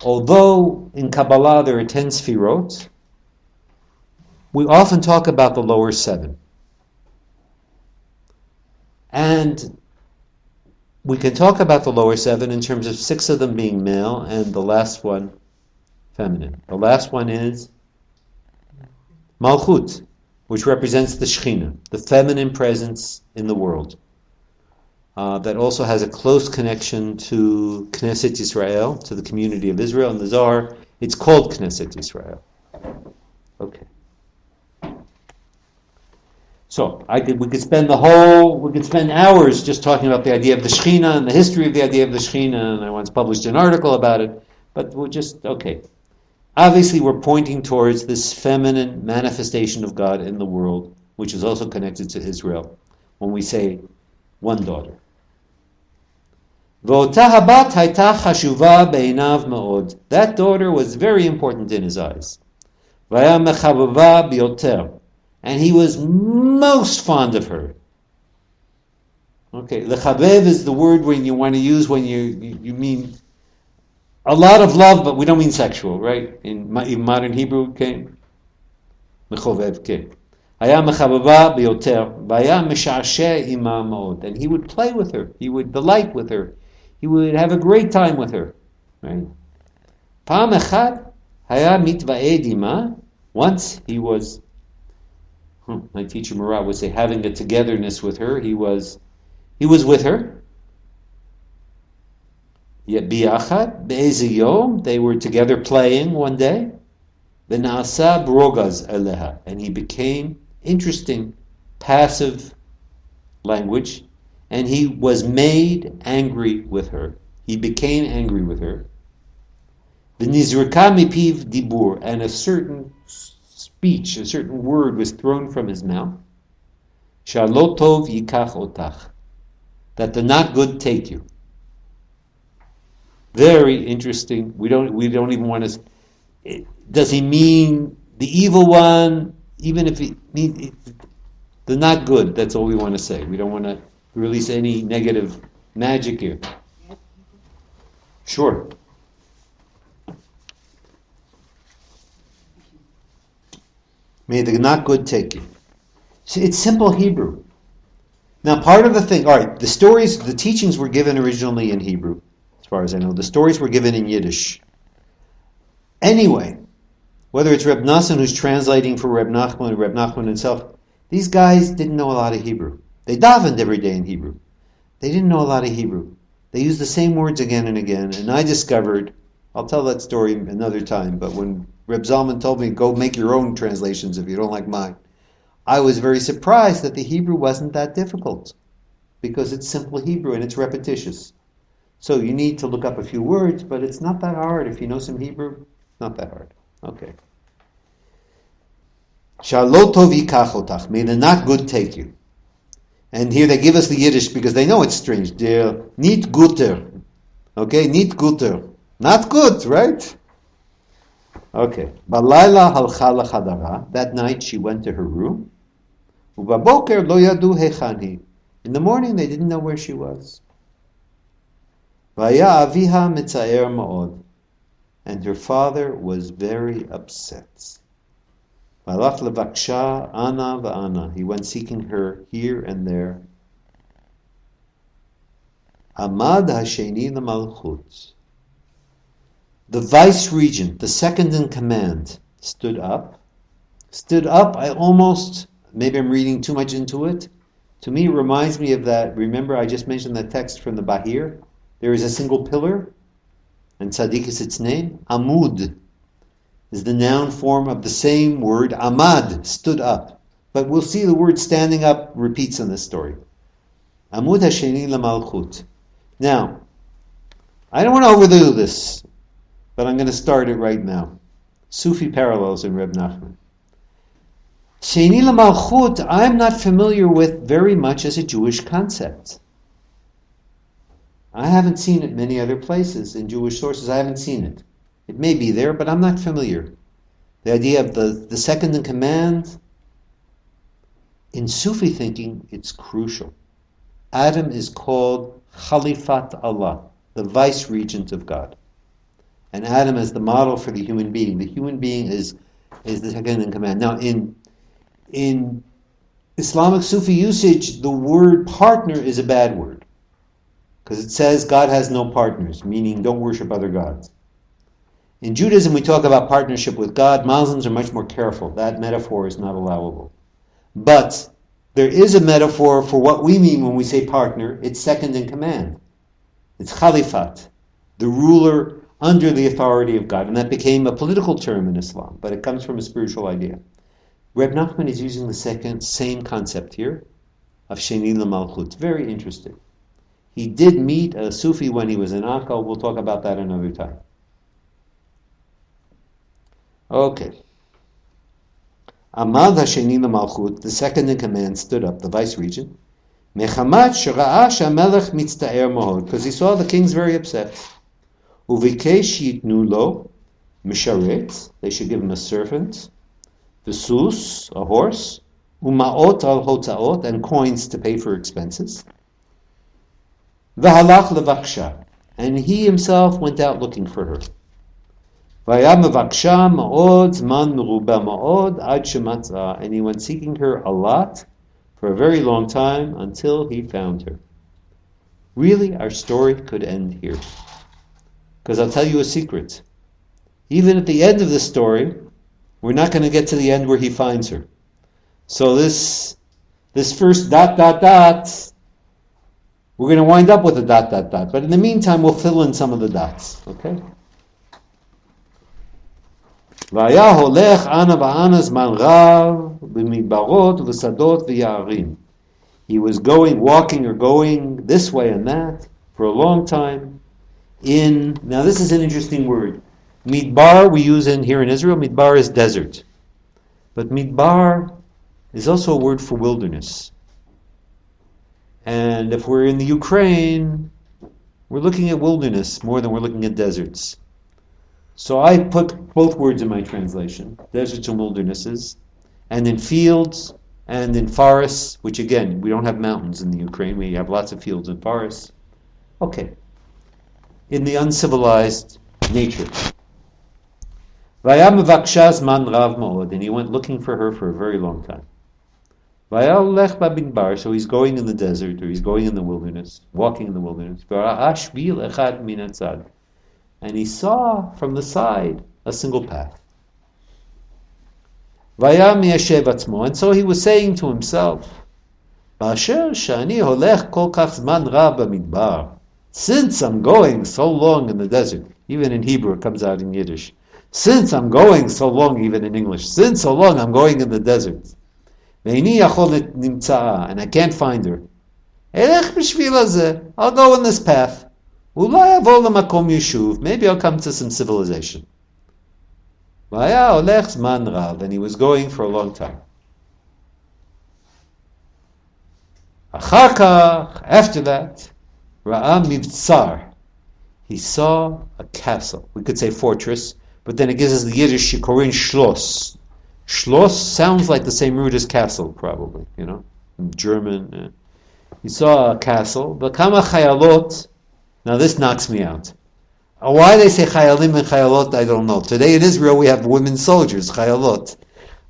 although in Kabbalah there are 10 sfirot, we often talk about the lower 7. And we can talk about the lower 7 in terms of 6 of them being male and the last one feminine. The last one is Malchut, which represents the Shekhinah, the feminine presence in the world. That also has a close connection to Knesset Yisrael, to the community of Israel. In the Zohar, it's called Knesset Yisrael. Okay. So we could spend hours just talking about the idea of the Shekhinah and the history of the idea of the Shekhinah, and I once published an article about it, but we'll just, okay. Obviously we're pointing towards this feminine manifestation of God in the world, which is also connected to Israel, when we say one daughter. That daughter was very important in his eyes. And he was most fond of her. Okay, lechabev is the word when you want to use when you mean a lot of love, but we don't mean sexual, right? In modern Hebrew, okay? Mechovev, okay. Haya mechabava biyoter, vaya meshashe ima maod. And he would play with her. He would delight with her. He would have a great time with her, right? Pa'am echad haya mitvaed ima. Once he was, my teacher Murat would say, having a togetherness with her. He was with her. Yet biachad be'eze yom, they were together playing one day. V'na'asa brogaz eleha, and he became interesting, passive language, and he was made angry with her. He became angry with her. V'nizraka mipiv dibur, and a certain speech, a certain word was thrown from his mouth. Shalot tov yikach otach, that the not good take you. Very interesting. We don't even want to. Does he mean the evil one? Even if he means the not good, that's all we want to say. We don't want to release any negative magic here. Sure. May the not good take you. See, it's simple Hebrew. Now, part of the thing, all right, the teachings were given originally in Hebrew. As far as I know, the stories were given in Yiddish. Anyway, whether it's Reb Nahman who's translating for Reb Nahman or Reb Nahman himself, these guys didn't know a lot of Hebrew. They davened every day in Hebrew. They didn't know a lot of Hebrew. They used the same words again and again, and I discovered, I'll tell that story another time, but when Reb Zalman told me, go make your own translations if you don't like mine, I was very surprised that the Hebrew wasn't that difficult, because it's simple Hebrew and it's repetitious. So you need to look up a few words, but it's not that hard. If you know some Hebrew, not that hard. Okay. Shalotov yikach otach. May the not good take you. And here they give us the Yiddish because they know it's strange. They're nicht guter. Okay, nicht guter. Not good, right? Okay. Balayla halcha lechadara. That night she went to her room. Ubaboker lo yadu hechani. In the morning they didn't know where she was. Vaya aviha mitzaer ma'od. And her father was very upset. Malach levaksha ana va'ana. He went seeking her here and there. Amad hasheni lemalchut. The vice regent, the second in command, stood up. Stood up, maybe I'm reading too much into it. To me, it reminds me of that. Remember, I just mentioned that text from the Bahir. There is a single pillar, and tzaddik is its name. Amud is the noun form of the same word. Amad, stood up. But we'll see the word standing up repeats in this story. Amud hasheni lamalchut. Now, I don't want to overdo this, but I'm going to start it right now. Sufi parallels in Reb Nahman. Sheni lamalchut, I'm not familiar with very much as a Jewish concept. I haven't seen it many other places. In Jewish sources, I haven't seen it. It may be there, but I'm not familiar. The idea of the second in command, in Sufi thinking, it's crucial. Adam is called Khalifat Allah, the vice regent of God. And Adam is the model for the human being. The human being is the second in command. Now, in Islamic Sufi usage, the word partner is a bad word. Because it says God has no partners, meaning don't worship other gods. In Judaism, we talk about partnership with God. Muslims are much more careful. That metaphor is not allowable. But there is a metaphor for what we mean when we say partner. It's second in command. It's Khalifat, the ruler under the authority of God. And that became a political term in Islam, but it comes from a spiritual idea. Reb Nahman is using the same concept here of Sheni L'Malchut. Very interesting. He did meet a Sufi when he was in Akka. We'll talk about that another time. Okay. Amad Hasheni L'Malchut, the second in command, stood up, the vice regent. Mechamat shera'a shamelech mitzta'er mohod, because he saw the king's very upset. Uvikesh yitnu lo misharet, they should give him a servant. V'sus, a horse. Umaot al hotaot, and coins to pay for expenses. V'halach levaksha, and he himself went out looking for her. V'aya mevaksha ma'od zman meruba ma'od ad shematza, and he went seeking her a lot for a very long time until he found her. Really, our story could end here. Because I'll tell you a secret. Even at the end of the story, we're not going to get to the end where he finds her. So this first ... we're going to wind up with a ... But in the meantime, we'll fill in some of the dots. Okay? והיה הולך אנה ואנה זמן רב במדברות ושדות ויערים. He was walking or going this way and that for a long time. Now this is an interesting word. Midbar we use here in Israel. Midbar is desert. But midbar is also a word for wilderness. And if we're in the Ukraine, we're looking at wilderness more than we're looking at deserts. So I put both words in my translation, deserts and wildernesses, and in fields and in forests, which again, we don't have mountains in the Ukraine, we have lots of fields and forests. Okay. In the uncivilized nature. And he went looking for her for a very long time. So he's going in the desert, or he's going in the wilderness, walking in the wilderness. And he saw from the side a single path. And so he was saying to himself, since I'm going so long in the desert, even in Hebrew it comes out in Yiddish, since I'm going so long, even in English, since so long I'm going in the desert, and I can't find her, I'll go in this path. Maybe I'll come to some civilization. And he was going for a long time. After that, he saw a castle. We could say fortress. but then it gives us the Yiddish Shikorin Schloss. Schloss sounds like the same root as castle, probably, in German. He saw a castle. V'kama chayalot. Now this knocks me out. Why they say chayalim and chayalot, I don't know. Today in Israel we have women soldiers, chayalot.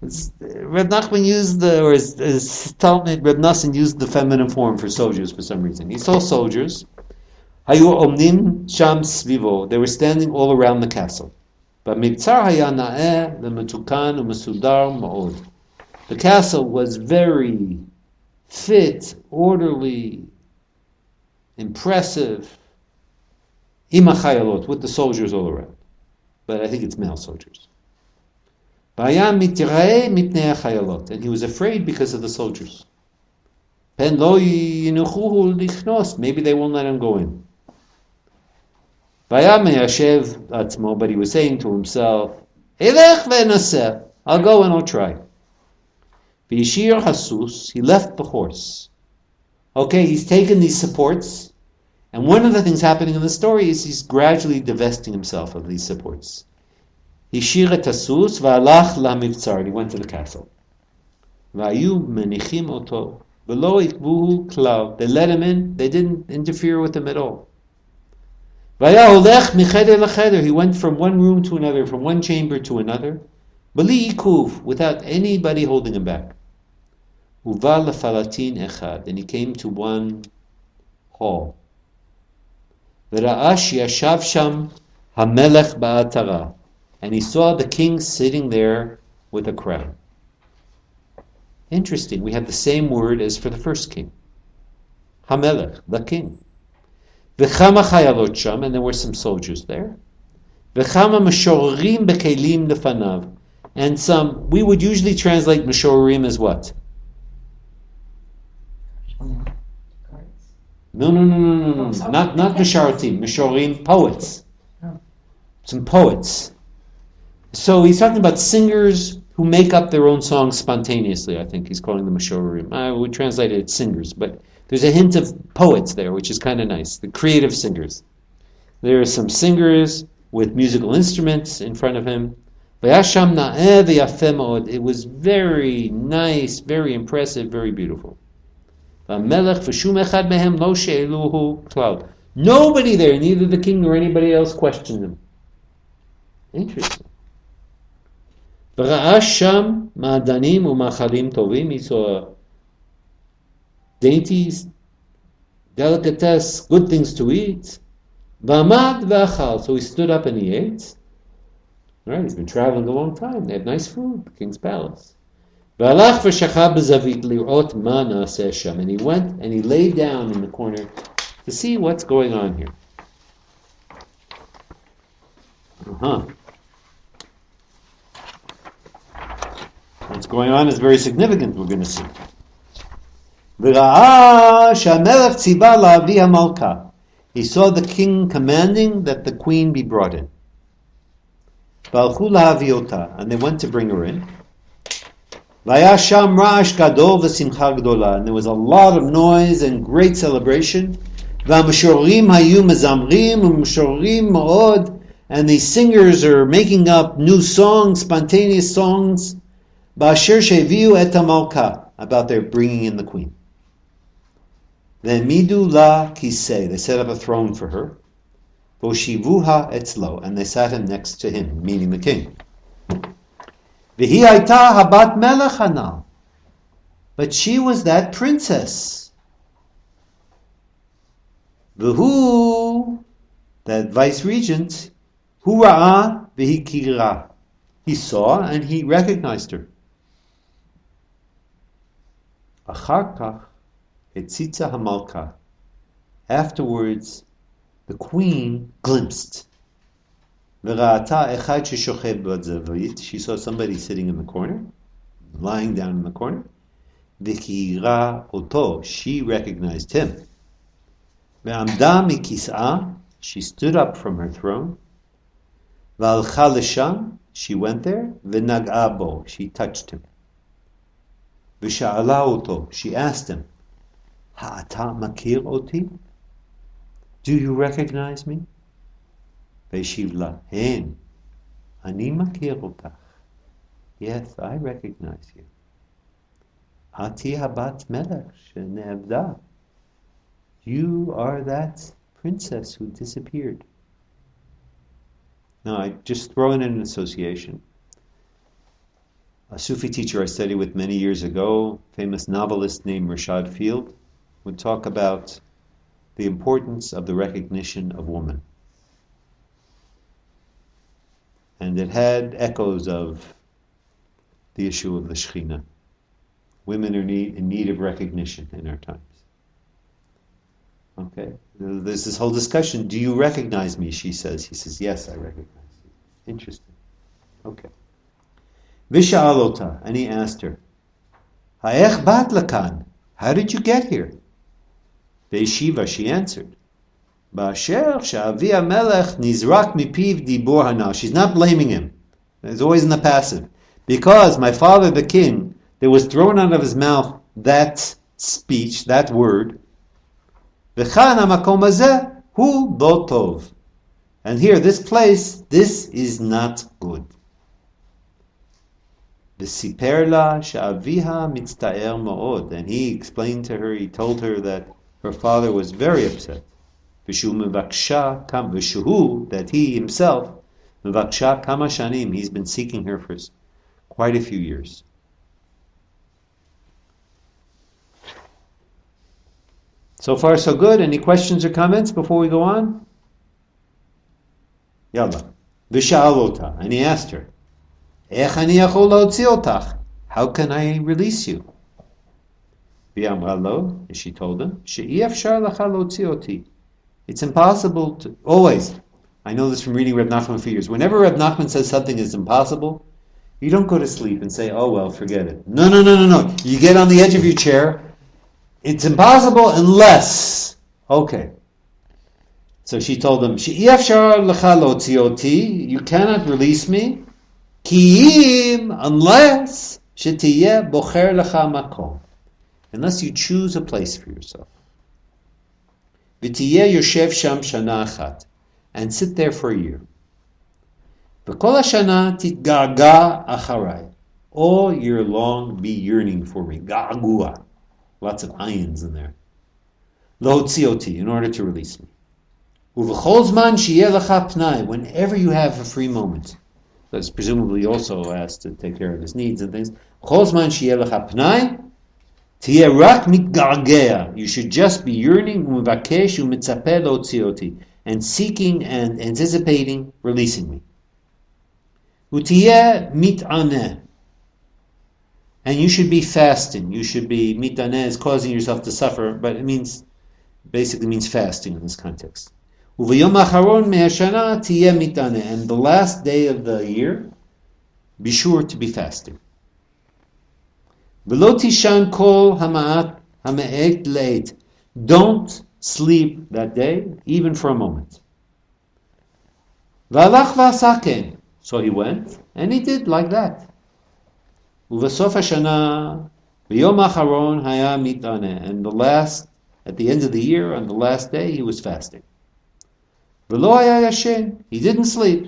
Reb Nahman used his Talmud, Reb Nahman used the feminine form for soldiers for some reason. He saw soldiers. Hayu omnim sham svivo. They were standing all around the castle. But mibtzar haya na'eh lemetukan u'mesudar ma'od. The castle was very fit, orderly, impressive. Ima chayalot, with the soldiers all around. But I think it's male soldiers. And he was afraid because of the soldiers. Maybe they won't let him go in. But he was saying to himself, I'll go and I'll try. He left the horse. Okay, he's taken these supports, and one of the things happening in the story is he's gradually divesting himself of these supports. He went to the castle. They let him in, they didn't interfere with him at all. He went from one room to another, from one chamber to another, without anybody holding him back. And he came to one hall. And he saw the king sitting there with a crown. Interesting, we have the same word as for the first king. Hamelech, the king. V'chama chayalot sham, and there were some soldiers there. V'chama meshorim bekelim lefanav. And some, we would usually translate meshorim as what? No. Not meshartim. Meshorim, poets. Some poets. So he's talking about singers who make up their own songs spontaneously. I think he's calling them meshorim. I would translate it as singers, but there's a hint of poets there, which is kind of nice. The creative singers. There are some singers with musical instruments in front of him. It was very nice, very impressive, very beautiful. Nobody there, neither the king nor anybody else, questioned him. Interesting. He saw dainties, delicatesse, good things to eat. So he stood up and he ate. Right, he's been traveling a long time. They had nice food, the king's palace. And he went and he lay down in the corner to see what's going on here. What's going on is very significant, we're going to see. He saw the king commanding that the queen be brought in. And they went to bring her in. And there was a lot of noise and great celebration. And these singers are making up new songs, spontaneous songs, about their bringing in the queen. Then midu la kisei, they set up a throne for her. Voshivuha etzlo, and they sat him next to him, meaning the king. V'hi hayta habat melech hanal, but she was that princess. V'hu, that vice regent, hu ra'a v'hi kira, he saw and he recognized her. Achar kach etzitza hamalka, afterwards the queen glimpsed. She saw somebody sitting in the corner, lying down in the corner. She recognized him. She stood up from her throne. She went there. She touched him. She asked him, do you recognize me? Veshiv la, hen, Ani makir otach. Yes, I recognize you. Ati habat melech shene'evda. You are that princess who disappeared. Now, I just throw in an association. A Sufi teacher I studied with many years ago, famous novelist named Rashad Field, would talk about the importance of the recognition of woman. And it had echoes of the issue of the Shekhinah. Women are in need of recognition in our times. Okay? There's this whole discussion. Do you recognize me? She says. He says, yes, I recognize you. Interesting. Okay. Visha'alota, and he asked her, Ha'ech bat lakan? How did you get here? Ve'shiva, she answered, Ba'asher sha'avi ha'melech nizrak mipiv dibur hana. She's not blaming him. It's always in the passive. Because my father, the king, there was thrown out of his mouth that speech, that word. V'chan ha'makom hazeh hu lo tov. And here, this place, this is not good. V'siper la she'aviha mitzta'er ma'od. And he explained to her, he told her that her father was very upset. V'shu mevaksha kam, v'shuhu, that he himself, mevaksha kama shanim, he's been seeking her for quite a few years. So far, so good. Any questions or comments before we go on? Yalla. V'sha'alota, and he asked her, Ech ani yachol la'otzi otach? How can I release you? V'amra lo, and she told him, She'i afshar lacha la'otzi oti. It's impossible to, always, I know this from reading Reb Nahman for years, whenever Reb Nahman says something is impossible, you don't go to sleep and say, oh well, forget it. No. You get on the edge of your chair, it's impossible unless, okay. So she told him, She'i afshar lacha la'otzi oti, you cannot release me, Ki'im, unless shetiyeh bocher lecha makom, unless you choose a place for yourself. V'tiyeh yoshev sham shana achat, and sit there for a year. V'kol hashana titgaga acharai, all year long be yearning for me. Ga'agua, lots of ayins in there. Lohotzi oti, in order to release me. Uv'chol zman sheyeh lecha pnai, whenever you have a free moment. That's presumably also asked to take care of his needs and things. You should just be yearning and seeking and anticipating releasing me. And you should be fasting. You should be mitaneh is causing yourself to suffer, but it basically means fasting in this context. And the last day of the year, be sure to be fasting. Don't sleep that day, even for a moment. So he went, and he did like that. And at the end of the year, on the last day, he was fasting. He didn't sleep.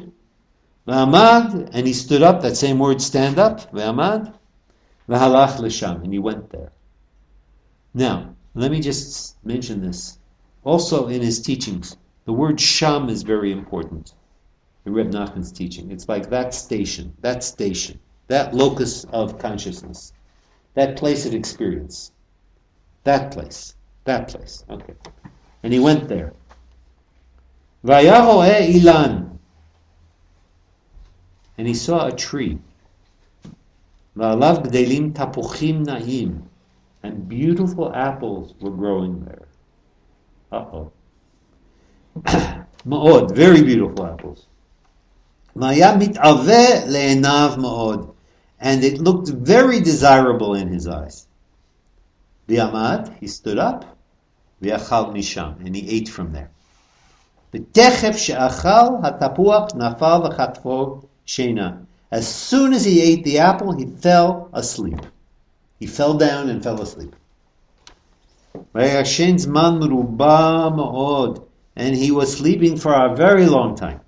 And he stood up, that same word, stand up, and he went there. Now, let me just mention this. Also in his teachings, the word sham is very important in Reb Nachman's teaching. It's like that station, that locus of consciousness, that place of experience, that place. Okay. And he went there. Vayaro'eh ilan. And he saw a tree. Va'alav gdelim tapuchim na'im. And beautiful apples were growing there. Ma'od, very beautiful apples. Ma'ya mit'aveh le'enav ma'od. And it looked very desirable in his eyes. V'yamad, he stood up. V'yachal misham. And he ate from there. V'techef she'achal hatapuach nafal v'chatfo shena. As soon as he ate the apple, he fell asleep. He fell down and fell asleep. And he was sleeping for a very long time.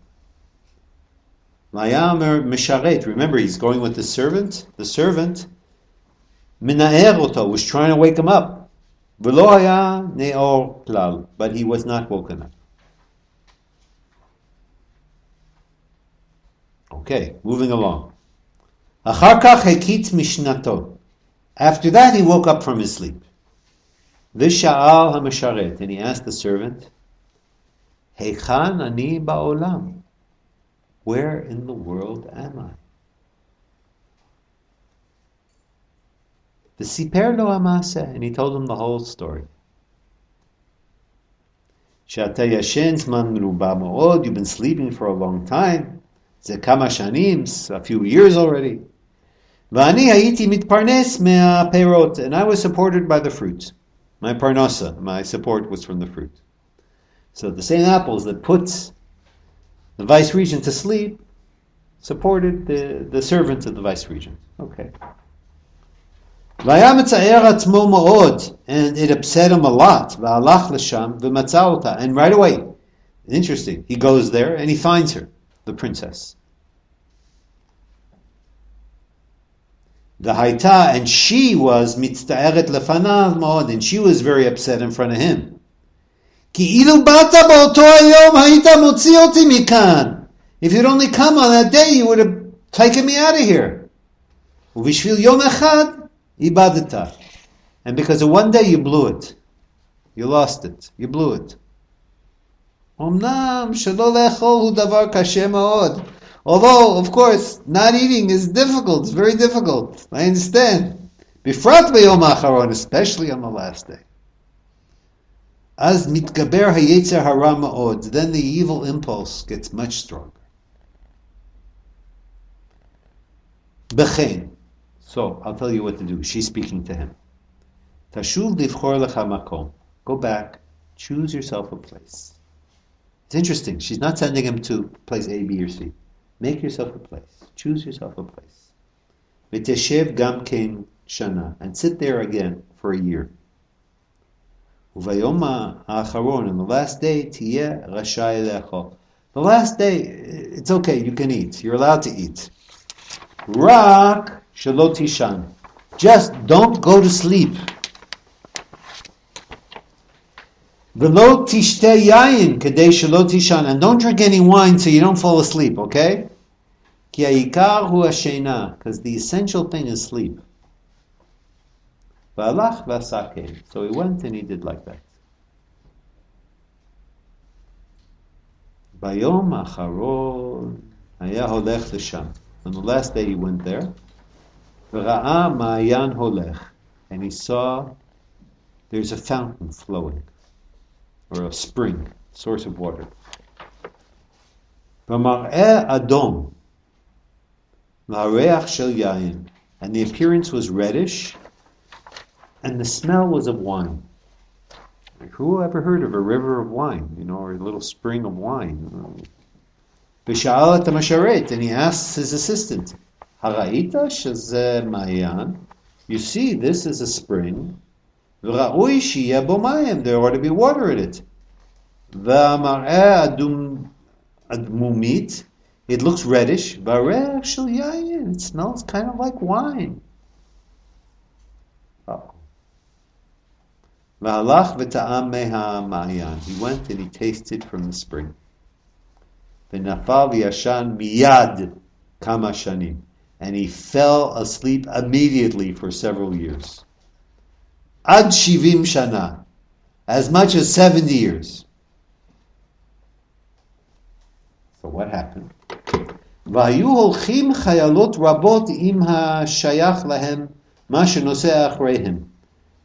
Vayamer misharet. Remember, he's going with the servant. The servant, mina'er oto, was trying to wake him up. V'lo haya ne'or klal. But he was not woken up. Okay, moving along. Achar kach hekit mishnato. After that, he woke up from his sleep. V'sha'al ha'misharet. And he asked the servant, Heichan ani ba'olam. Where in the world am I? V'siper lo ha'maseh. And he told him the whole story. She'ata yashen zman meruba ma'od. You've been sleeping for a long time. Ze kama shanim, a few years already. V'ani hayiti mitparnes me'aperot. And I was supported by the fruit. My parnasa, my support was from the fruit. So the same apples that puts the vice regent to sleep supported the servant of the vice regent. Okay. And it upset him a lot. And right away, interesting, he goes there and he finds her, the princess. The Haita, and she was mitzta'eret lefanav ma'od, and she was very upset in front of him. If you'd only come on that day, you would have taken me out of here. And because of one day, you blew it. You lost it. You blew it. Although, of course, not eating is difficult. It's very difficult. I understand. Bifrat b'yom ha'acharon, especially on the last day. As mitgaber hayetzer hara ma'od, then the evil impulse gets much stronger. Bechein. So, I'll tell you what to do. She's speaking to him. Tashuv livchor lecha makom. Go back. Choose yourself a place. It's interesting. She's not sending him to place A, B, or C. Make yourself a place. Choose yourself a place. V'teshev gam kein shana. And sit there again for a year. Uvayom ha'acharon. And the last day, tiyeh rashay le'achol. The last day, it's okay. You can eat. You're allowed to eat. Rak shalot tishan. Just don't go to sleep. V'lo tishteh yayin kadei shalot tishan. And don't drink any wine so you don't fall asleep, okay? Ki ha'ikar hu hashena. Because the essential thing is sleep. V'alach v'asakeh. So he went and he did like that. Bayom acharon haya holech l'sham. On the last day he went there. V'ra'a ma'ayan holech. And he saw there's a fountain flowing. Or a spring, source of water. V'mar'eh adom. V'hareach shel yayin. And the appearance was reddish. And the smell was of wine. Who ever heard of a river of wine, or a little spring of wine? V'sha'al et ha'masharet, and he asks his assistant, Hara'ita shezeh ma'ayan? You see, this is a spring. V'ra'ui sheyeh bo mayim, there ought to be water in it. V'amar'eh admumit, it looks reddish. V'areach shel yayin, it smells kind of like wine. V'halach v'ta'am meha ma'ayan. He went and he tasted from the spring. V'nafal v'yashan miyad kama shanim. And he fell asleep immediately for several years. Ad shivim shana. As much as 70 years. So what happened? V'hayu holchim chayalot rabot im ha'shayach lahem ma shenoseh achreihem.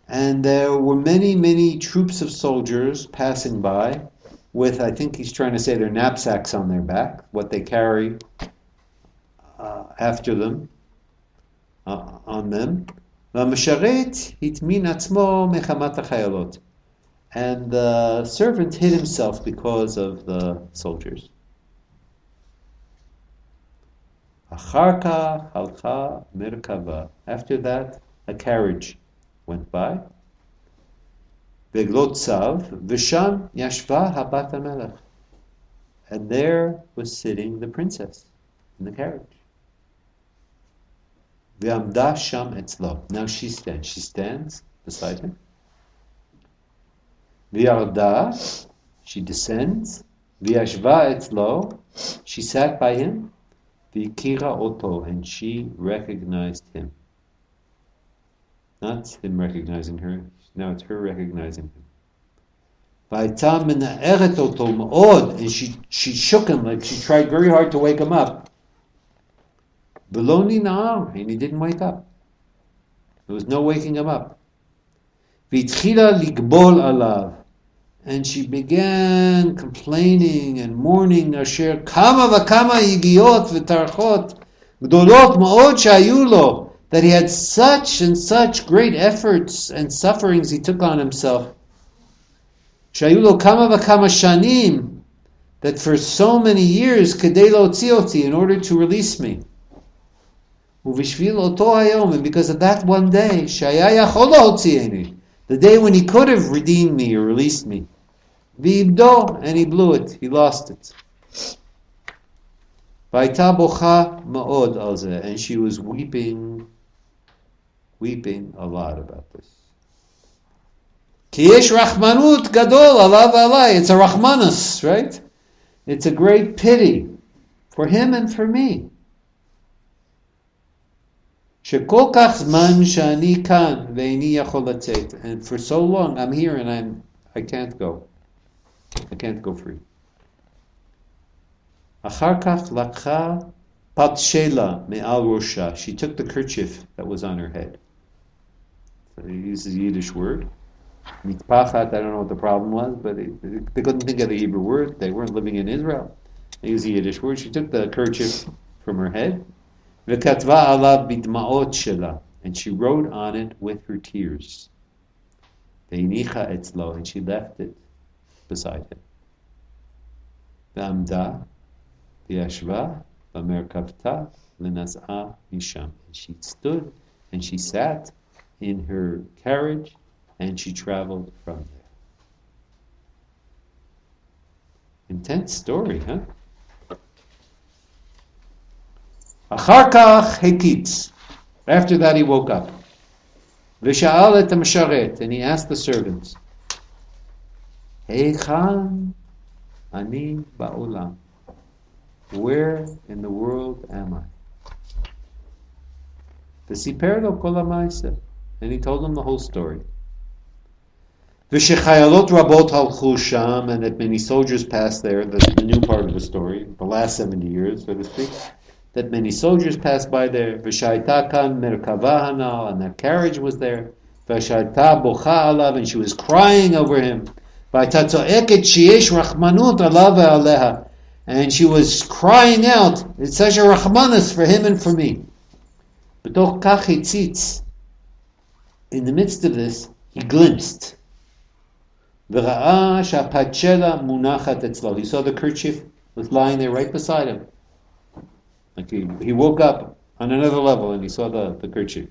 And there were many, many troops of soldiers passing by with, I think he's trying to say, their knapsacks on their back, what they carry after them, on them. And the servant hid himself because of the soldiers. After that, a carriage went by. Beglot tzav, v'sham yashva habat hamelech. And there was sitting the princess. in the carriage. V'amda sham etzlo. Now she stands. She stands beside him. V'yarda. She descends. V'yashva etzlo. She sat by him. V'ikira oto. And she recognized him. Not him recognizing her. Now it's her recognizing him. V'ayta mena'eret oto ma'od. And she shook him, like she tried very hard to wake him up. V'lo na'ar. And he didn't wake up. There was no waking him up. V'itchila ligbol alav. And she began complaining and mourning, Asher kama v'kama yigiot v'tarchot gdolot ma'od shayu lo, that he had such and such great efforts and sufferings he took on himself. Shayu lo kama v'kama shanim, that for so many years, kedei lo'otzi oti, in order to release me. Uvishvil oto hayom, and because of that one day, shaya yachol lo'otzieni, the day when he could have redeemed me or released me. V'ibdo, and he blew it. He lost it. V'ayta bocha ma'od al zeh, and she was weeping a lot about this. Ki yesh rachmanut gadol alav alai. It's a rachmanus, right? It's a great pity for him and for me. Shekol kach zman shani kan ve'ini yachol latzet, and for so long I'm here and I can't go. I can't go free. Achar kach lakha pat shela me'al rosha. She took the kerchief that was on her head. So he uses a Yiddish word. Mitpachat, I don't know what the problem was, but they couldn't think of the Hebrew word. They weren't living in Israel. They used a Yiddish word. She took the kerchief from her head. V'katva alav bidma'ot shela. And she wrote on it with her tears. Ve'inicha etzlo. And she left it beside him. V'amda v'yashva v'merkavta l'nas'a misham. And she stood and she sat in her carriage and she traveled from there. Intense story, huh? Achar kach hekitz. After that he woke up. V'sha'al et ha'masharet. And he asked the servants, Heichan ani ba'olam. Where in the world am I? V'siper lo kol ha'ma'aseh. And he told them the whole story. V'shechayalot rabot halchu sham, and that many soldiers passed there. That's the new part of the story, the last 70 years, so to speak. That many soldiers passed by there. V'shayta kan merkava hanal, and that carriage was there. V'shayta bocha alav, and she was crying over him. And she was crying out, it's such a rachmanus for him and for me. In the midst of this, he glimpsed. He saw the kerchief was lying there right beside him. Like he woke up on another level and he saw the kerchief.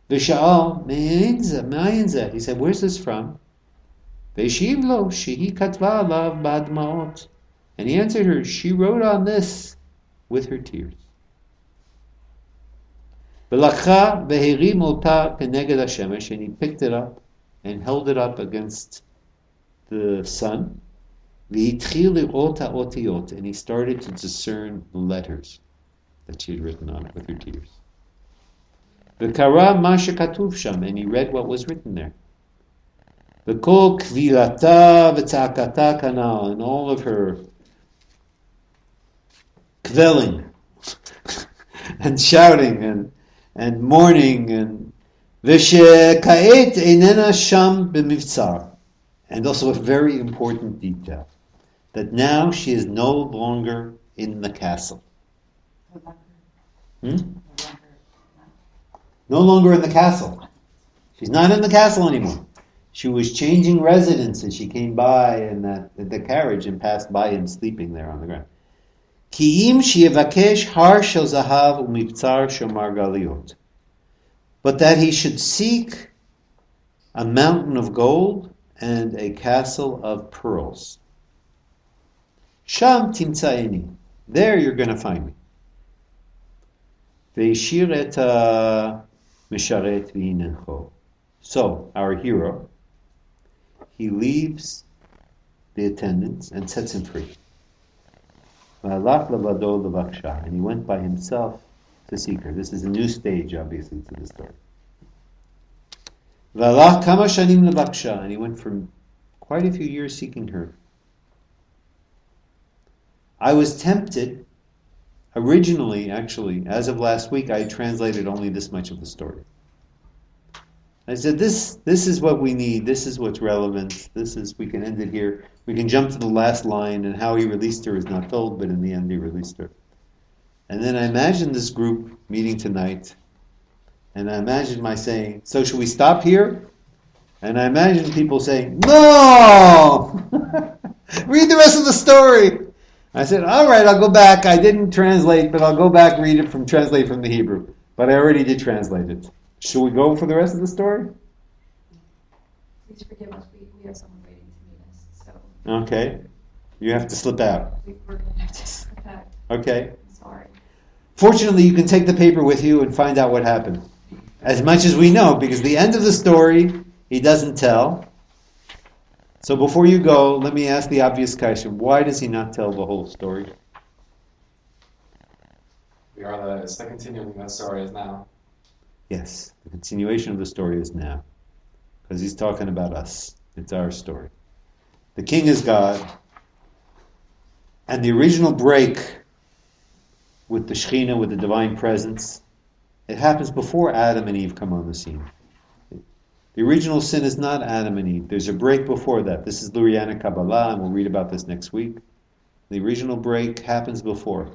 He said, where's this from? And he answered her, she wrote on this with her tears. And he picked it up and held it up against the sun. And he started to discern the letters that she had written on it with her tears. And he read what was written there. And all of her kvelling and shouting and mourning and also a very important detail, that now she is no longer in the castle. No longer in the castle. She's not in the castle anymore. She was changing residence as she came by in the carriage and passed by him sleeping there on the ground. But that he should seek a mountain of gold and a castle of pearls. Sham timtzaini. There you're going to find me. Ve'ishir et misharet v'hinencho. So, our hero, he leaves the attendants and sets him free. V'halach levado levaksha. And he went by himself to seek her. This is a new stage, obviously, to the story. V'halach kama shanim levaksha. And he went for quite a few years seeking her. I was tempted, originally, actually, as of last week, I translated only this much of the story. I said, this is what we need, this is what's relevant, we can end it here. We can jump to the last line, and how he released her is not told, but in the end he released her. And then I imagined this group meeting tonight, and I imagined my saying, so should we stop here? And I imagined people saying, no! Read the rest of the story! I said, all right, I'll go back. I didn't translate, but I'll go back, translate from the Hebrew. But I already did translate it. Should we go for the rest of the story? Please forgive us. We have someone waiting to meet us. So. Okay. You have to slip out. We're going to have to slip out. Okay. I'm sorry. Fortunately, you can take the paper with you and find out what happened. As much as we know, because the end of the story, he doesn't tell. So before you go, let me ask the obvious question. Why does he not tell the whole story? It's the continuing of that story is now. Yes, the continuation of the story is now. Because he's talking about us. It's our story. The king is God. And the original break with the Shekhinah, with the divine presence, it happens before Adam and Eve come on the scene. The original sin is not Adam and Eve. There's a break before that. This is Luriana Kabbalah, and we'll read about this next week. The original break happens before.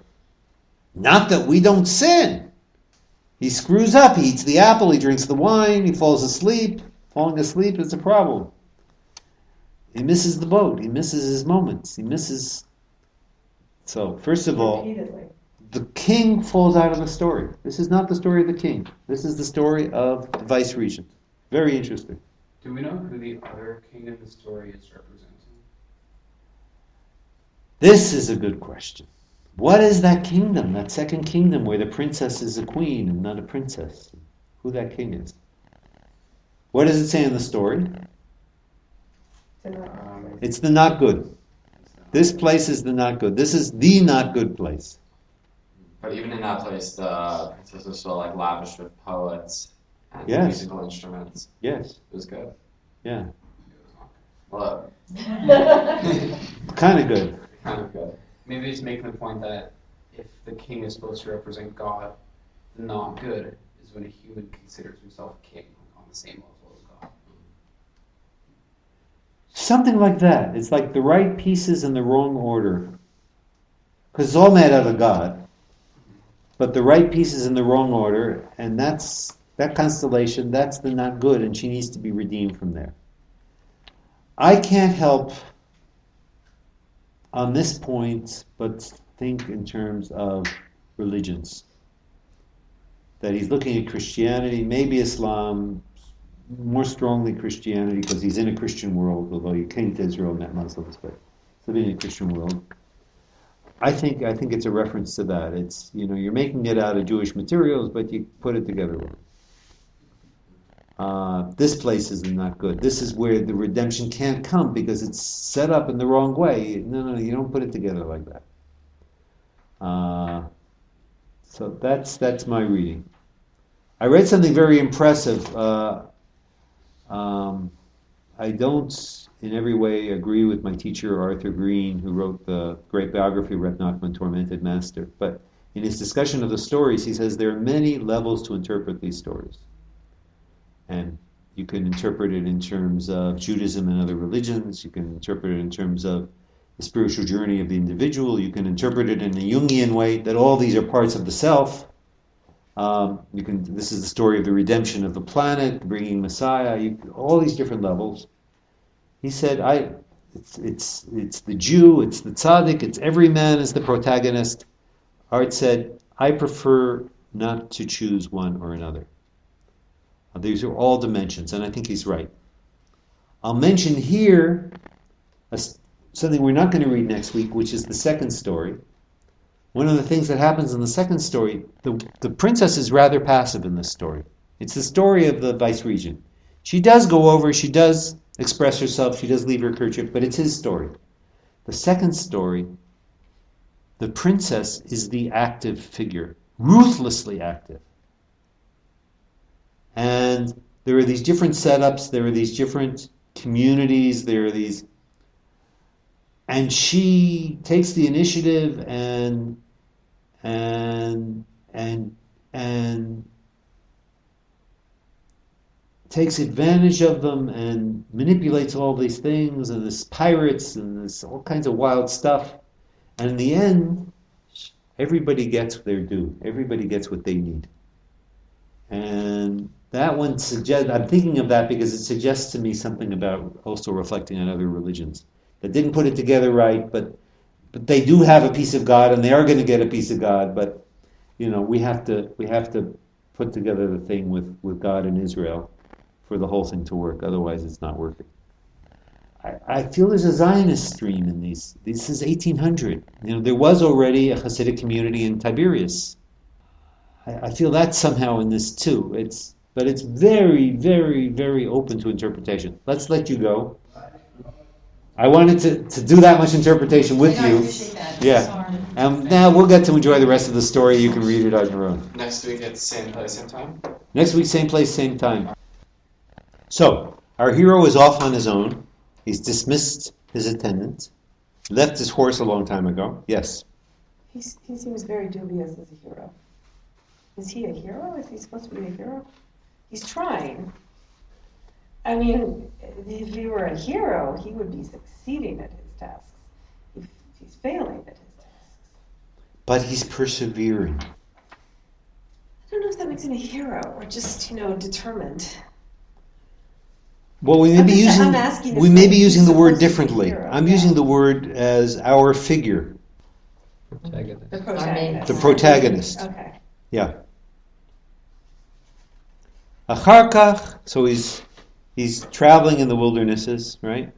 Not that we don't sin. He screws up. He eats the apple. He drinks the wine. He falls asleep. Falling asleep is a problem. He misses the boat. He misses his moments. He misses... So, first of all, Repeatedly. the king falls out of the story. This is not the story of the king. This is the story of the vice-regent. Very interesting. Do we know who the other king in the story is representing? This is a good question. What is that kingdom, that second kingdom where the princess is a queen and not a princess? Who that king is? What does it say in the story? It's the not good. This place is the not good. This is the not good place. But even in that place, the princess was still like lavish with poets and Yes. musical instruments. Yes. It was good. Yeah. Well, Kind of good. kind of good. Maybe he's making the point that if the king is supposed to represent God, the not good is when a human considers himself a king on the same level as God. Something like that. It's like the right pieces in the wrong order. Because it's all made out of God. But the right pieces in the wrong order, and that's that constellation, that's the not good, and she needs to be redeemed from there. I can't help on this point but think in terms of religions. That he's looking at Christianity, maybe Islam, more strongly Christianity, because he's in a Christian world, although he came to Israel and met Muslims, but he's living in a Christian world. I think it's a reference to that. It's, you're making it out of Jewish materials, but you put it together with it. This place is not good. This is where the redemption can't come because it's set up in the wrong way. No, you don't put it together like that. So that's my reading. I read something very impressive. I don't in every way agree with my teacher Arthur Green, who wrote the great biography of Reb Nahman, Tormented Master. But in his discussion of the stories, he says there are many levels to interpret these stories. And you can interpret it in terms of Judaism and other religions. You can interpret it in terms of the spiritual journey of the individual. You can interpret it in a Jungian way, that all these are parts of the self. This is the story of the redemption of the planet, bringing Messiah. All these different levels. He said, it's the Jew, it's the tzaddik, it's every man as the protagonist. Art said, I prefer not to choose one or another. These are all dimensions, and I think he's right. I'll mention here something we're not going to read next week, which is the second story. one of the things that happens in the second story, the princess is rather passive in this story. It's the story of the vice-regent. She does go over, she does express herself, she does leave her kerchief, but it's his story. The second story, the princess is the active figure, ruthlessly active. And there are these different setups, there are these different communities, there are these... And she takes the initiative and takes advantage of them and manipulates all these things and this pirates and this all kinds of wild stuff. And in the end, everybody gets their due. Everybody gets what they need. And that one suggests, I'm thinking of that because it suggests to me something about also reflecting on other religions that didn't put it together right, but they do have a piece of God and they are going to get a piece of God, but we have to put together the thing with God and Israel for the whole thing to work. Otherwise, it's not working. I feel there's a Zionist stream in these. This is 1800. There was already a Hasidic community in Tiberias. I feel that somehow in this too. But it's very, very, very open to interpretation. Let's let you go. I wanted to do that much interpretation with you. I appreciate that. Yeah. Now we'll get to enjoy the rest of the story. You can read it on your own. Next week at the same place, same time? Next week, same place, same time. So, our hero is off on his own. He's dismissed his attendant. Left his horse a long time ago. Yes? He seems very dubious as a hero. Is he a hero? Is he supposed to be a hero? He's trying. I mean, if he were a hero, he would be succeeding at his tasks. If he's failing at his tasks. But he's persevering. I don't know if that makes him a hero or just, determined. Well, we may be using the word differently. I'm using the word as our figure. Protagonist. The protagonist. The protagonist. Okay. Yeah. Achar kach, so he's traveling in the wildernesses, right?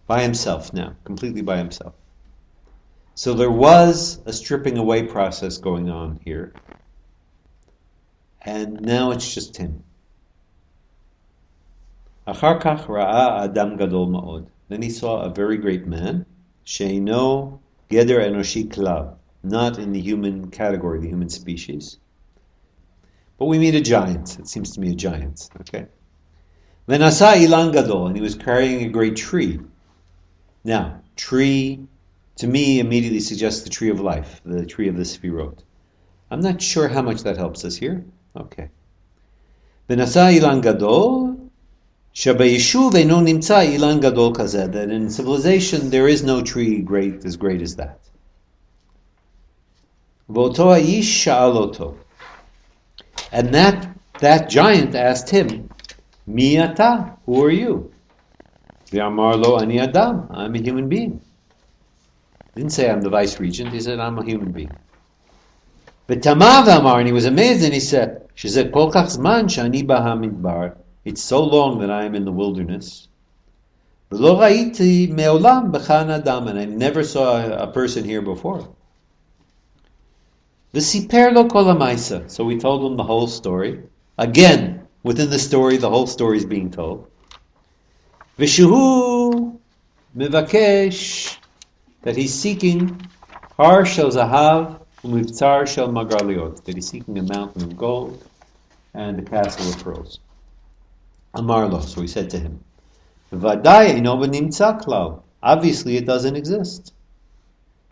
By himself now, completely by himself. So there was a stripping away process going on here. And now it's just him. Achar kach ra'a adam gadol ma'od. Then he saw a very great man, sheino geder enoshi klal, not in the human category, the human species. But we meet a giant. It seems to me a giant. Okay. Venasa ilan gadol, and he was carrying a great tree. Now, tree, to me, immediately suggests the tree of life, the tree of the Sefirot. I'm not sure how much that helps us here. Okay. Venasa ilan gadol, shabayishuv eino nimtza ilan gadol kazeh, that in civilization there is no tree as great as that. V'oto ha'ish sha'aloto. And that giant asked him, Mi ata, who are you? V'amar lo ani adam, I'm a human being. Didn't say I'm the vice-regent, he said I'm a human being. V'tama v'amar, and he was amazed and he said, Shezeh kol kach zman sh'ani baha midbar, it's so long that I am in the wilderness. V'lo ra'iti me'olam b'chan adam, and I never saw a person here before. V'siper lo kol ha'maisa. So we told him the whole story. Again, within the story, the whole story is being told. V'shehu mevakesh, that he's seeking har shel zahav u'mivtzar shel magarliot, that he's seeking a mountain of gold and a castle of pearls. Amar lo, so he said to him, V'vaday eino v'nimtza klal, obviously it doesn't exist.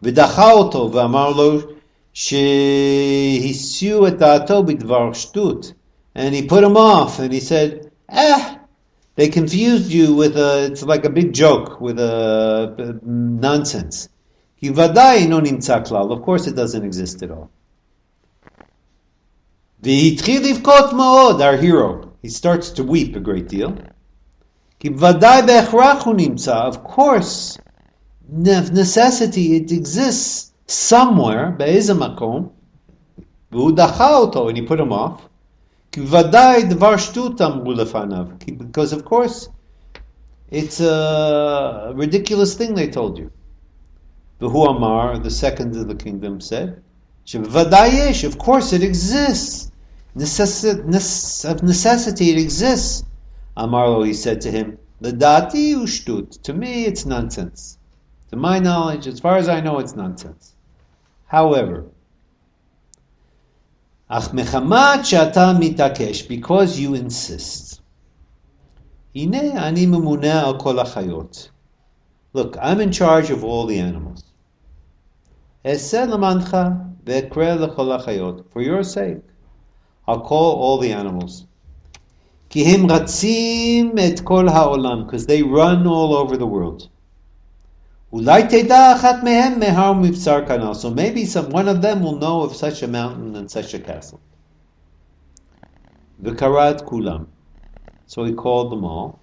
V'dacha oto v'amar lo, Shehisiu et da'ato bidvar shtut, and he put him off, and he said, they confused you with it's like a big joke, with a nonsense. Ki vadai no nimtza klal, of course it doesn't exist at all. V'hitchil livkot ma'od, our hero, he starts to weep a great deal. Ki vadai be'echrach hu nimtza, of course, necessity, it exists somewhere, be'ezeh makom, v'hu dacha oto, and he put him off. Ki vadai dvar shtut amru lefanav, because of course it's a ridiculous thing they told you. V'hu Amar, the second of the kingdom, said, Shevadayesh, of course it exists. Of necessity it exists. Amarlo, he said to him, Ledati ushtut. To me, it's nonsense. To my knowledge, as far as I know, it's nonsense. However, Ach mechamat she'ata mitakesh, because you insist. Hine ani memuneh al kol hachayot. Look, I'm in charge of all the animals. Eseh lemancha ve'ekre lechol hachayot. For your sake, I'll call all the animals. Ki him ratzim et kol ha'olam, because they run all over the world. Ulai teda achat mehem mehar mivsar kanal. So maybe one of them will know of such a mountain and such a castle. V'karat kulam. So he called them all.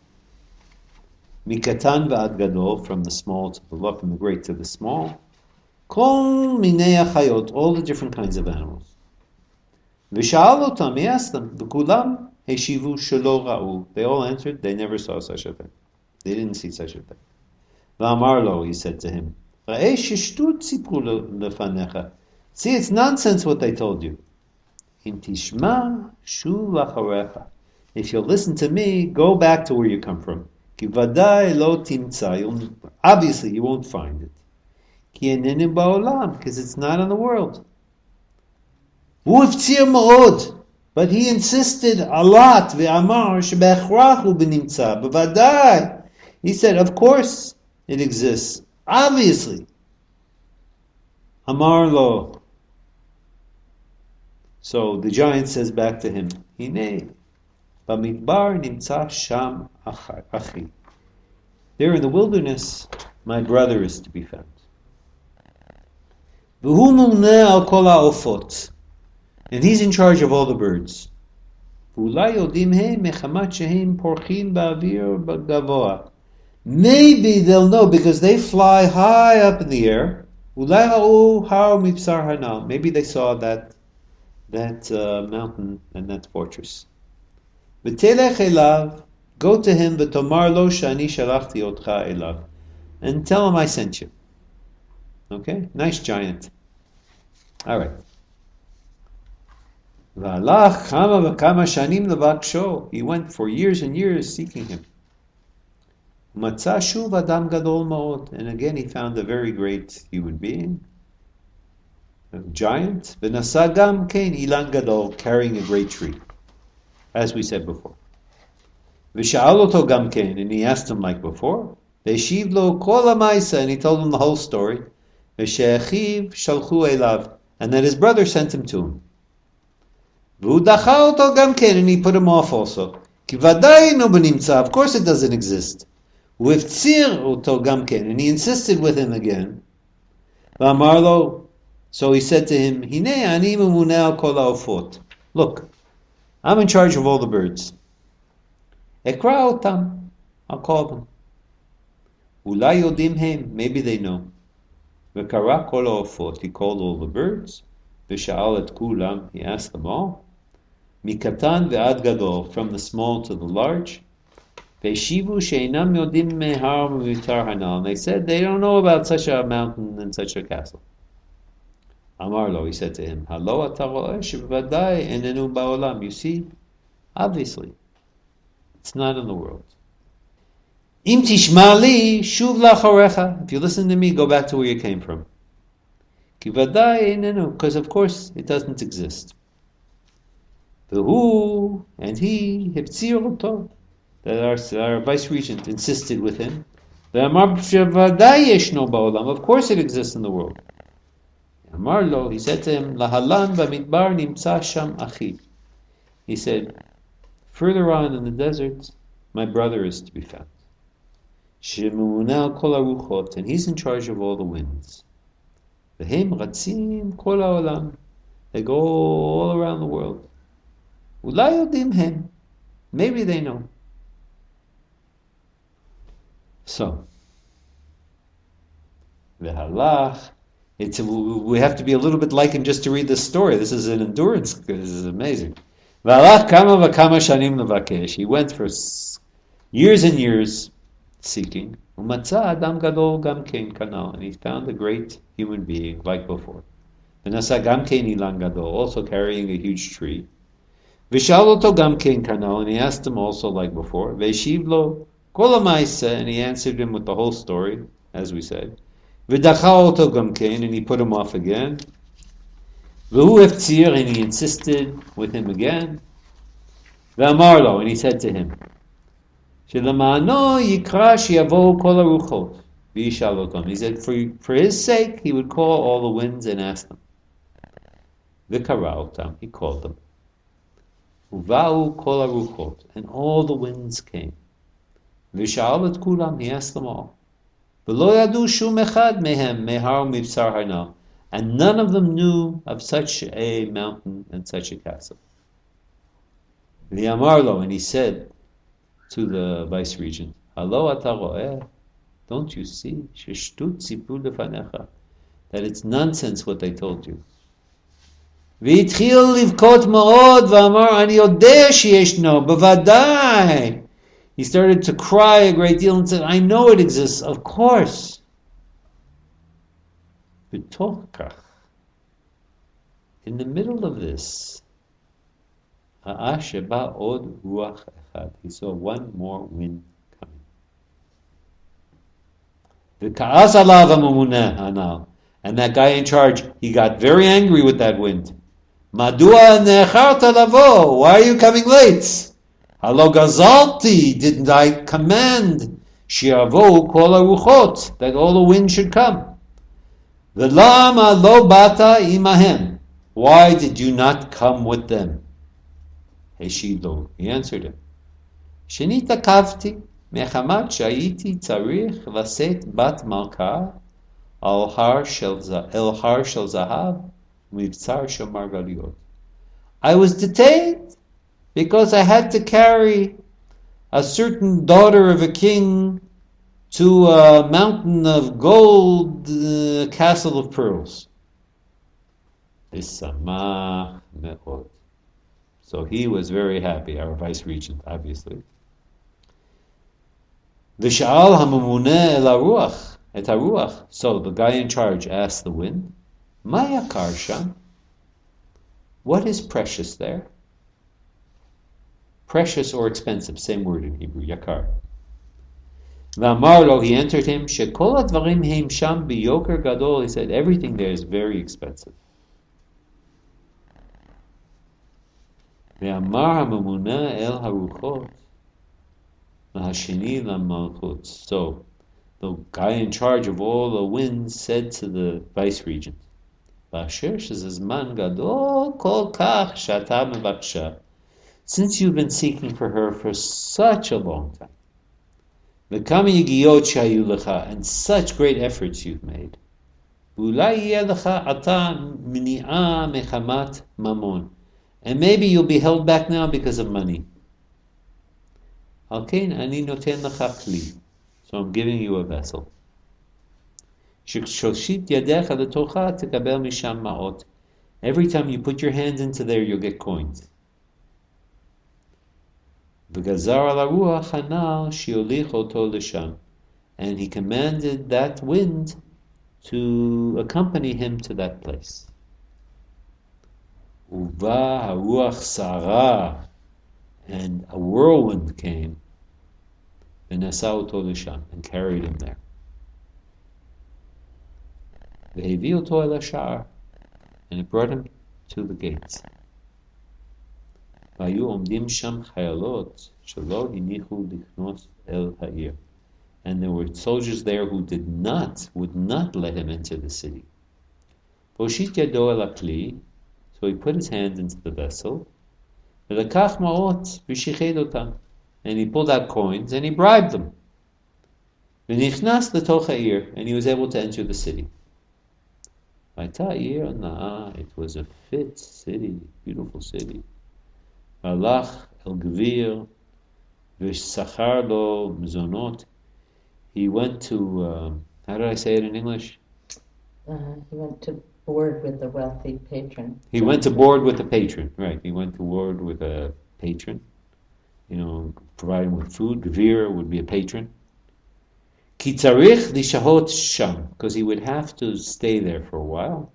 Mikatan v'ad gadol, from the small to from the great to the small. Kol minei achayot, all the different kinds of animals. V'sha'al otam, he asked them. V'kulam heshivu shelo ra'u. They all answered, they never saw such a thing. They didn't see such a thing. V'amarlo, he said to him, see, it's nonsense what they told you. If you'll listen to me, go back to where you come from. Obviously, you won't find it. Because it's not in the world. But he insisted a lot. He said, of course, it exists. Obviously. Amar lo. So the giant says back to him, Hine, bamidbar nimtza sham achi. There in the wilderness, my brother is to be found. V'hu muneh al kol ha'ofot. And he's in charge of all the birds. V'ulai yodim he mechamat shehem porchim ba'avir b'gavoa. Maybe they'll know because they fly high up in the air. Maybe they saw that mountain and that fortress. Go to him, and tell him I sent you. Okay, nice giant. All right. He went for years and years seeking him. And again he found a very great human being, a giant, carrying a great tree, as we said before. And he asked him like before, and he told him the whole story, and that his brother sent him to him. And he put him off also. Of course it doesn't exist. And he insisted with him again. So he said to him, look, I'm in charge of all the birds. I'll call them. Maybe they know. He called all the birds. He asked them all. Mikatan ve'ad gadol, from the small to the large. And they said they don't know about such a mountain and such a castle. Amarlo, he said to him, you see, obviously, it's not in the world. If you listen to me, go back to where you came from. Because of course it doesn't exist. And he, that our vice regent insisted with him. Of course it exists in the world. Amarlo, he said to him, Lahalan bamidbar nimtza sham achi. He said, further on in the desert, my brother is to be found. Shemunah kol haruchot, and he's in charge of all the winds. V'hem ratzim kol haolam. They go all around the world. Ulai yodim hem. Maybe they know. So, v'halach. We have to be a little bit like him just to read this story. This is an endurance. This is amazing. V'halach kama v'kama shanim levakesh. He went for years and years seeking. Umatza Adam Gadol Gam Kein Kanal, and he found a great human being like before. V'nasa Gam Kein Ilan Gadol, also carrying a huge tree. V'shal Oto Gam Kein Kanal, and he asked him also like before. V'eshiv Lo Kol HaMaisa, and he answered him with the whole story, as we said. V'dacha Oto Gam Kein, and he put him off again. V'hu Eftzir, and he insisted with him again. V'amar Lo, and he said to him, Shelamano Yikra Shiavo Kol HaRuchot V'yishal Otam. He said, for his sake, he would call all the winds and ask them. V'kara Otam, he called them. Uva'u Kol HaRuchot, and all the winds came. V'sha'al et kulam, he asked them all. V'lo yadu shum echad mehem mehar mivsar harnal, and none of them knew of such a mountain and such a castle. V'yamar lo, and he said to the vice regent, Halo ata ro'eh, don't you see, sheshtut tzipru lefanecha, that it's nonsense what they told you. V'itchil livkot ma'od v'amar ani yodeh sheyeshno, b'vadai. He started to cry a great deal and said, I know it exists, of course. B'toch kach, in the middle of this, ha'asheba od ruach echad, he saw one more wind coming. V'ka'as alav ha'mamuneh hanal, and that guy in charge, he got very angry with that wind. Madua ne'echarta lavo, why are you coming late? Halo gazalti, didn't I command shiavo kol haruchot, that all the wind should come? V'lama lo bata imahem, why did you not come with them? Heshido, he answered him. Shenita kavti mechamat shayiti tzarich laset bat malka al har shel zahav mivtzar shel margaliot. I was detained because I had to carry a certain daughter of a king to a mountain of gold, castle of pearls. V'samach me'od. So he was very happy, our vice regent, obviously. V'sha'al ha'mamuneh el haruach, et haruach. So the guy in charge asked the wind, Ma yakar sham? What is precious there? Precious or expensive, same word in Hebrew, yakar. V'amar lo, he answered him, Shekol advarim heim sham biyoker gadol. He said, everything there is very expensive. V'amar ha'mamuneh el haruchot v'hasheni l'malchut. So the guy in charge of all the winds said to the vice regent, V'asher shezman gadol kol kach shata mevaksha. Since you've been seeking for her for such a long time, and such great efforts you've made, and maybe you'll be held back now because of money. So I'm giving you a vessel. Every time you put your hands into there, you'll get coins. And he commanded that wind to accompany him to that place. And a whirlwind came and carried him there. And it brought him to the gates. And there were soldiers there who would not let him enter the city. So he put his hands into the vessel, and he pulled out coins and he bribed them. And he was able to enter the city. It was a fit city, beautiful city. Halach el gvir v'sachar lo mzonot. He went to, how did I say it in English? He went to board with a wealthy patron. He went to board with a patron, right. He went to board with a patron, provide him with food. Gvir would be a patron. Ki tzarich lishahot sham, because he would have to stay there for a while.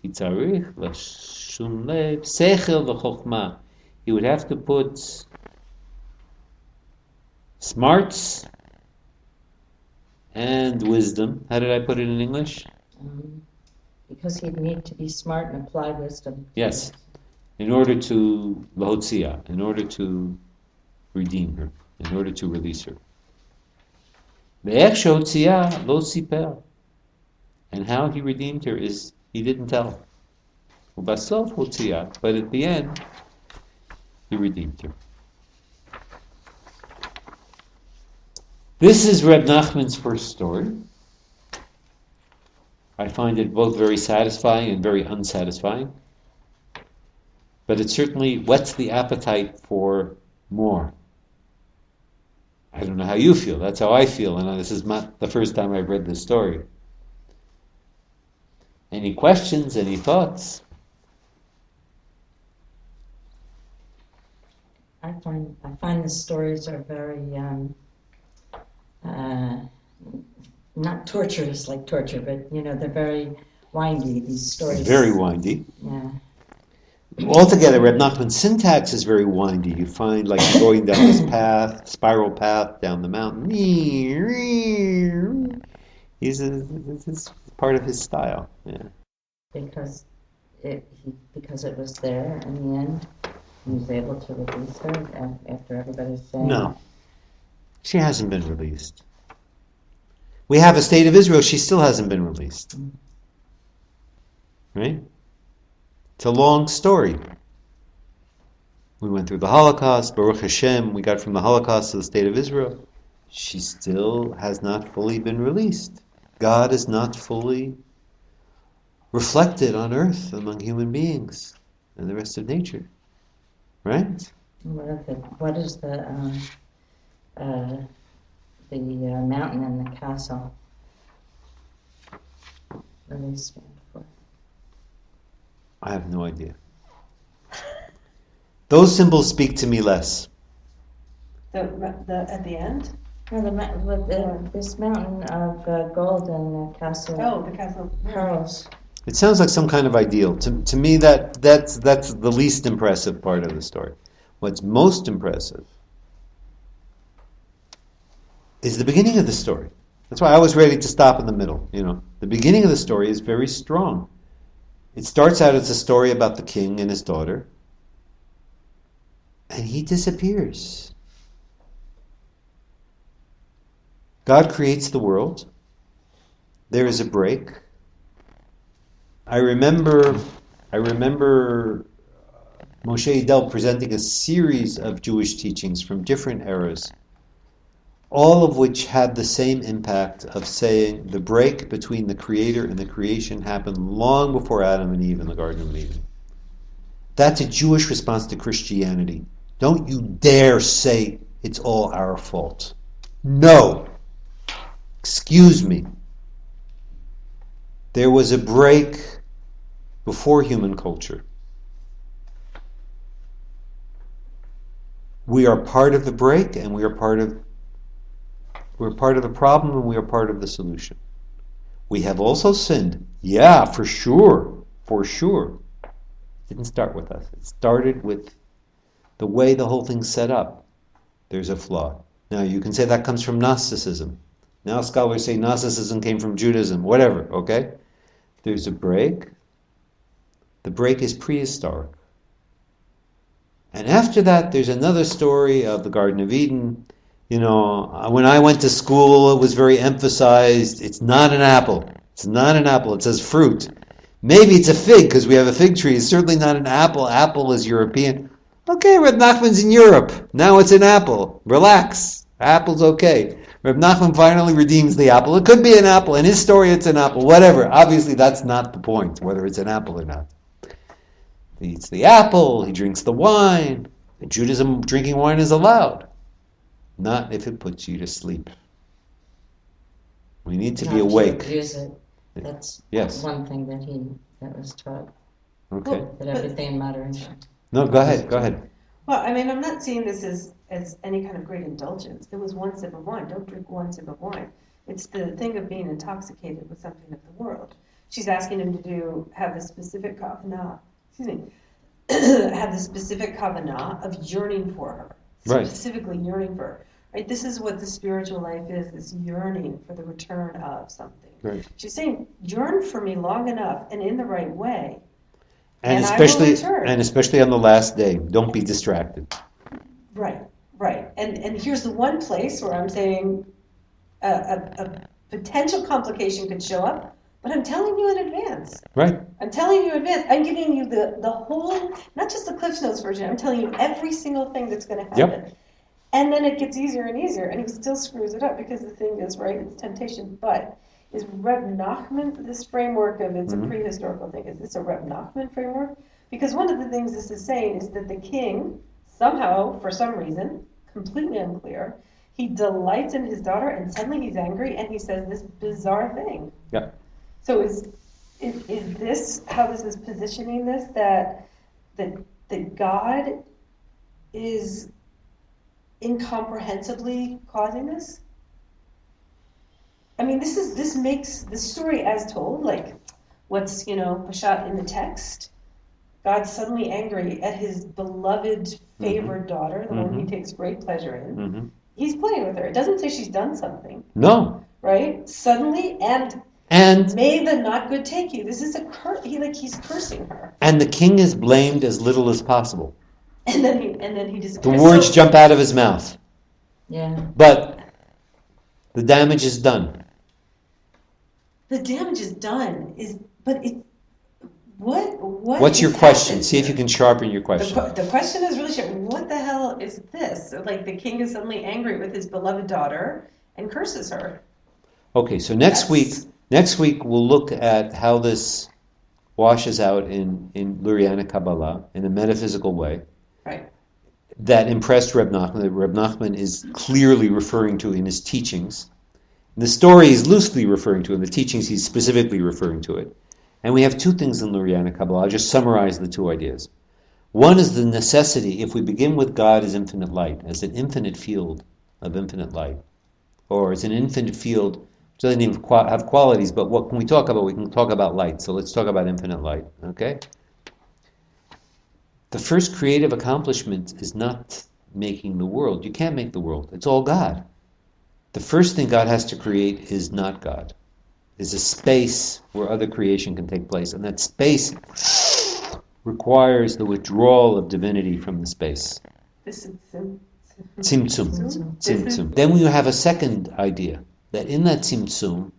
Ki tzarich lashum lev sechel v'chokhmah. He would have to put smarts and wisdom. How did I put it in English? Because he'd need to be smart and apply wisdom. Yes. In order to lahotzia, in order to redeem her, in order to release her. Ve'ech shehotzia lo siper. And how he redeemed her is, he didn't tell. Ubasof hotzia, but at the end, he redeemed her. This is Reb Nachman's first story. I find it both very satisfying and very unsatisfying. But it certainly whets the appetite for more. I don't know how you feel. That's how I feel. And this is not the first time I've read this story. Any questions? Any thoughts? I find the stories are very not torturous like torture, but they're very windy. These stories. Very windy. Yeah. Altogether, Reb Nachman's syntax is very windy. You find like going down this path, spiral path down the mountain. This is part of his style. Yeah. Because it was there in the end. He was able to release her after everybody's saying. No, she hasn't been released. We have a state of Israel. She still hasn't been released. Right? It's a long story. We went through the Holocaust. Baruch Hashem, we got from the Holocaust to the state of Israel. She still has not fully been released. God is not fully reflected on earth among human beings and the rest of nature. Right? What is the mountain and the castle? What do they stand for? I have no idea. Those symbols speak to me less. The at the end? No, this mountain of gold and the castle. Oh, the castle pearls. It sounds like some kind of ideal. To me, that's the least impressive part of the story. What's most impressive is the beginning of the story. That's why I was ready to stop in the middle. The beginning of the story is very strong. It starts out as a story about the king and his daughter, and he disappears. God creates the world. There is a break. I remember Moshe Idel presenting a series of Jewish teachings from different eras, all of which had the same impact of saying the break between the Creator and the creation happened long before Adam and Eve in the Garden of Eden. That's a Jewish response to Christianity. Don't you dare say it's all our fault. No. Excuse me. There was a break before human culture. We are part of the break, and we're part of the problem, and we are part of the solution. We have also sinned. Yeah, for sure. It didn't start with us. It started with the way the whole thing's set up. There's a flaw. Now, you can say that comes from Gnosticism. Now scholars say Gnosticism came from Judaism. Whatever, okay? There's a break. The break is prehistoric. And after that, there's another story of the Garden of Eden. When I went to school, it was very emphasized, it's not an apple. It's not an apple. It says fruit. Maybe it's a fig, because we have a fig tree. It's certainly not an apple. Apple is European. Okay, Reb Nachman's in Europe. Now it's an apple. Relax. Apple's okay. Reb Nahman finally redeems the apple. It could be an apple. In his story, it's an apple. Whatever. Obviously, that's not the point, whether it's an apple or not. He eats the apple. He drinks the wine. In Judaism, drinking wine is allowed. Not if it puts you to sleep. We need to be awake. To abuse it. That's one thing that was taught. Okay. That everything matters. No, go ahead. Well, I mean, I'm not seeing this as any kind of great indulgence. It was one sip of wine. Don't drink one sip of wine. It's the thing of being intoxicated with something of the world. She's asking him to have the specific kavanah, have the specific kavanah of yearning for her, Right. specifically yearning for her. Right? This is what the spiritual life is, this yearning for the return of something. Right. She's saying, yearn for me long enough and in the right way, And and I will especially return. especially on the last day, don't be distracted. Right, right. And here's the one place where I'm saying a potential complication could show up, but I'm telling you in advance. Right. I'm telling you in advance. I'm giving you the whole, not just the Cliff Notes version, I'm telling you every single thing that's going to happen. Yep. And then it gets easier and easier, and he still screws it up because the thing is, right, it's temptation. But is Reb Nahman, this framework of it's a prehistorical thing, is this a Reb Nahman framework? Because one of the things this is saying is that the king, somehow, for some reason, completely unclear, he delights in his daughter, and suddenly he's angry, and he says this bizarre thing. Yeah. So is this how this is positioning this, that God is incomprehensibly causing this? I mean, this makes the story as told, like what's, Pashat in the text. God's suddenly angry at his beloved, favored daughter, the one he takes great pleasure in. Mm-hmm. He's playing with her. It doesn't say she's done something, No. right? Suddenly, and may the not good take you. This is a curse. He's cursing her, And the king is blamed as little as possible. and then he The disappears. words jump out of his mouth. Yeah. But the damage is done. The damage is done. What's your is question? happened See if you here? can sharpen your question. The question is really short. What the hell is this? Like the king is suddenly angry with his beloved daughter and curses her. Okay, so next week we'll look at how this washes out in Luriana Kabbalah in a metaphysical way. Right. That impressed Reb Nahman, that Reb Nahman is clearly referring to in his teachings. The story is loosely referring to, in the teachings he's specifically referring to it. And we have two things in Luriana Kabbalah. I'll just summarize the two ideas. One is the necessity, if we begin with God as infinite light, as an infinite field of infinite light, or as an infinite field, which doesn't even have qualities, but what can we talk about? We can talk about light. So let's talk about infinite light, okay? The first creative accomplishment is not making the world. You can't make the world. It's all God. The first thing God has to create is not God. Is a space where other creation can take place. And that space requires the withdrawal of divinity from the space. This is Tzimtzum. Then we have a second idea, that in that tzimtzum,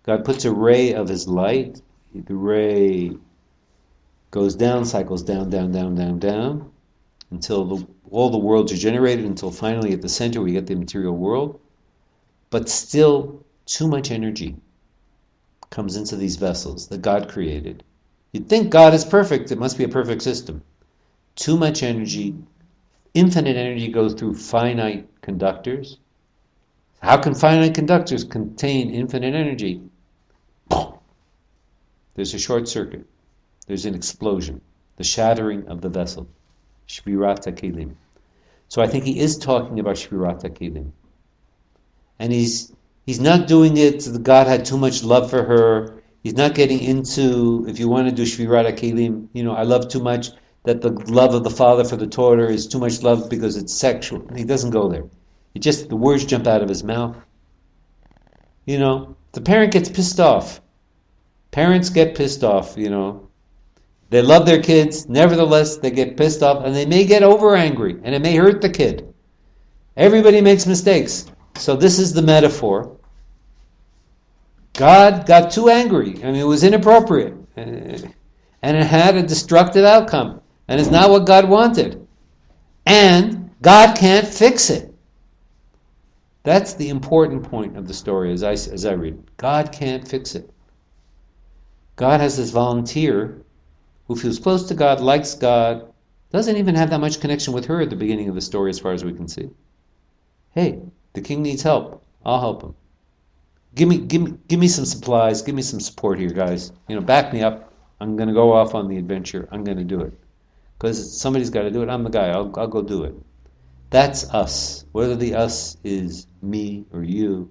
God puts a ray of his light. The ray goes down, cycles down, until all the worlds are generated, until finally at the center we get the material world. But still, too much energy comes into these vessels that God created. You'd think God is perfect, it must be a perfect system. Too much energy, infinite energy goes through finite conductors. How can finite conductors contain infinite energy? There's a short circuit. There's an explosion. The shattering of the vessel. Shvirat HaKelim. So I think he is talking about Shvirat HaKelim. And he's not doing it, God had too much love for her. He's not getting into, if you want to do Shvirat HaKelim, I love too much, that the love of the father for the daughter is too much love because it's sexual. He doesn't go there. The words jump out of his mouth. The parent gets pissed off. Parents get pissed off, They love their kids, nevertheless they get pissed off, and they may get over angry, and it may hurt the kid. Everybody makes mistakes. So this is the metaphor. God got too angry. It was inappropriate. And it had a destructive outcome. And it's not what God wanted. And God can't fix it. That's the important point of the story as I read it. God can't fix it. God has this volunteer who feels close to God, likes God, doesn't even have that much connection with her at the beginning of the story as far as we can see. Hey, the king needs help. I'll help him. Give me some supplies. Give me some support here, guys. Back me up. I'm going to go off on the adventure. I'm going to do it. because somebody's got to do it. I'm the guy. I'll go do it. That's us. Whether the us is me or you,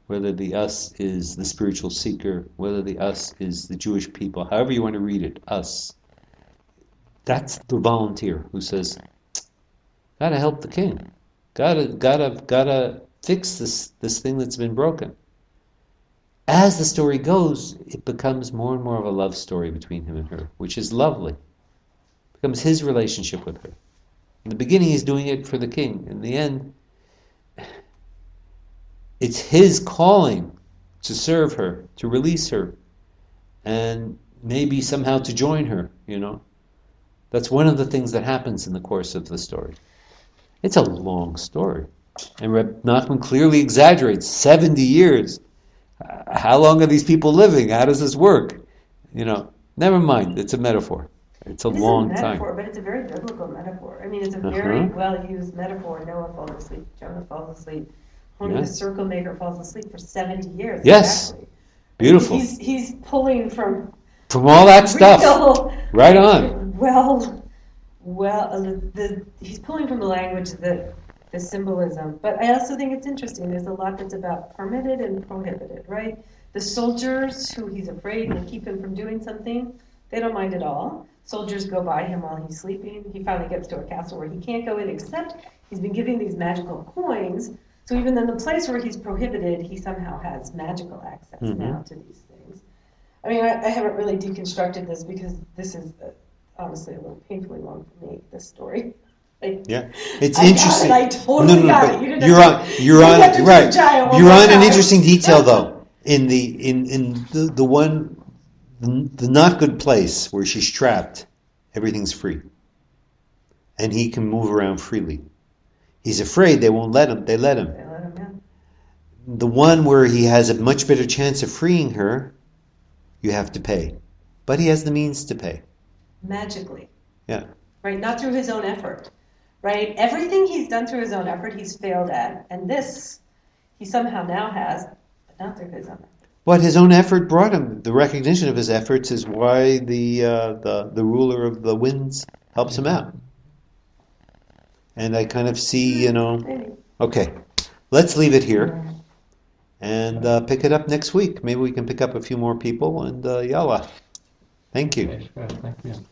whether the us is the spiritual seeker, whether the us is the Jewish people, however you want to read it, us. That's the volunteer who says, "Gotta help the king. Gotta fix this thing that's been broken." As the story goes, it becomes more and more of a love story between him and her, which is lovely. It becomes his relationship with her. In the beginning, he's doing it for the king. In the end, it's his calling to serve her, to release her, and maybe somehow to join her, That's one of the things that happens in the course of the story. It's a long story. And Reb Nahman clearly exaggerates. 70 years. How long are these people living? How does this work? Never mind. It's a metaphor. It's a long time. It's a metaphor, but it's a very biblical metaphor. I mean, it's a very well-used metaphor. Noah falls asleep. Jonah falls asleep. Only the circle maker falls asleep for 70 years. Yes. Exactly. Beautiful. He's pulling from all that stuff. Right on. He's pulling from the language, the symbolism. But I also think it's interesting. There's a lot that's about permitted and prohibited, right? The soldiers who he's afraid will keep him from doing something, they don't mind at all. Soldiers go by him while he's sleeping. He finally gets to a castle where he can't go in, except he's been giving these magical coins. So even in the place where he's prohibited, he somehow has magical access now to these things. I mean, I haven't really deconstructed this because this is honestly a little painfully long for me, this story. It's interesting. I totally got it. You're on an interesting detail though. In the one, the not good place where she's trapped, everything's free, and he can move around freely. He's afraid they won't let him. They let him. The one where he has a much better chance of freeing her, you have to pay, but he has the means to pay. Magically. Yeah. Right, not through his own effort. Right, everything he's done through his own effort, he's failed at, and this he somehow now has, but not through his own effort. What his own effort brought him, the recognition of his efforts, is why the ruler of the winds helps him out. And I kind of see, Okay, let's leave it here and pick it up next week. Maybe we can pick up a few more people and yalla. Thank you. Thank you.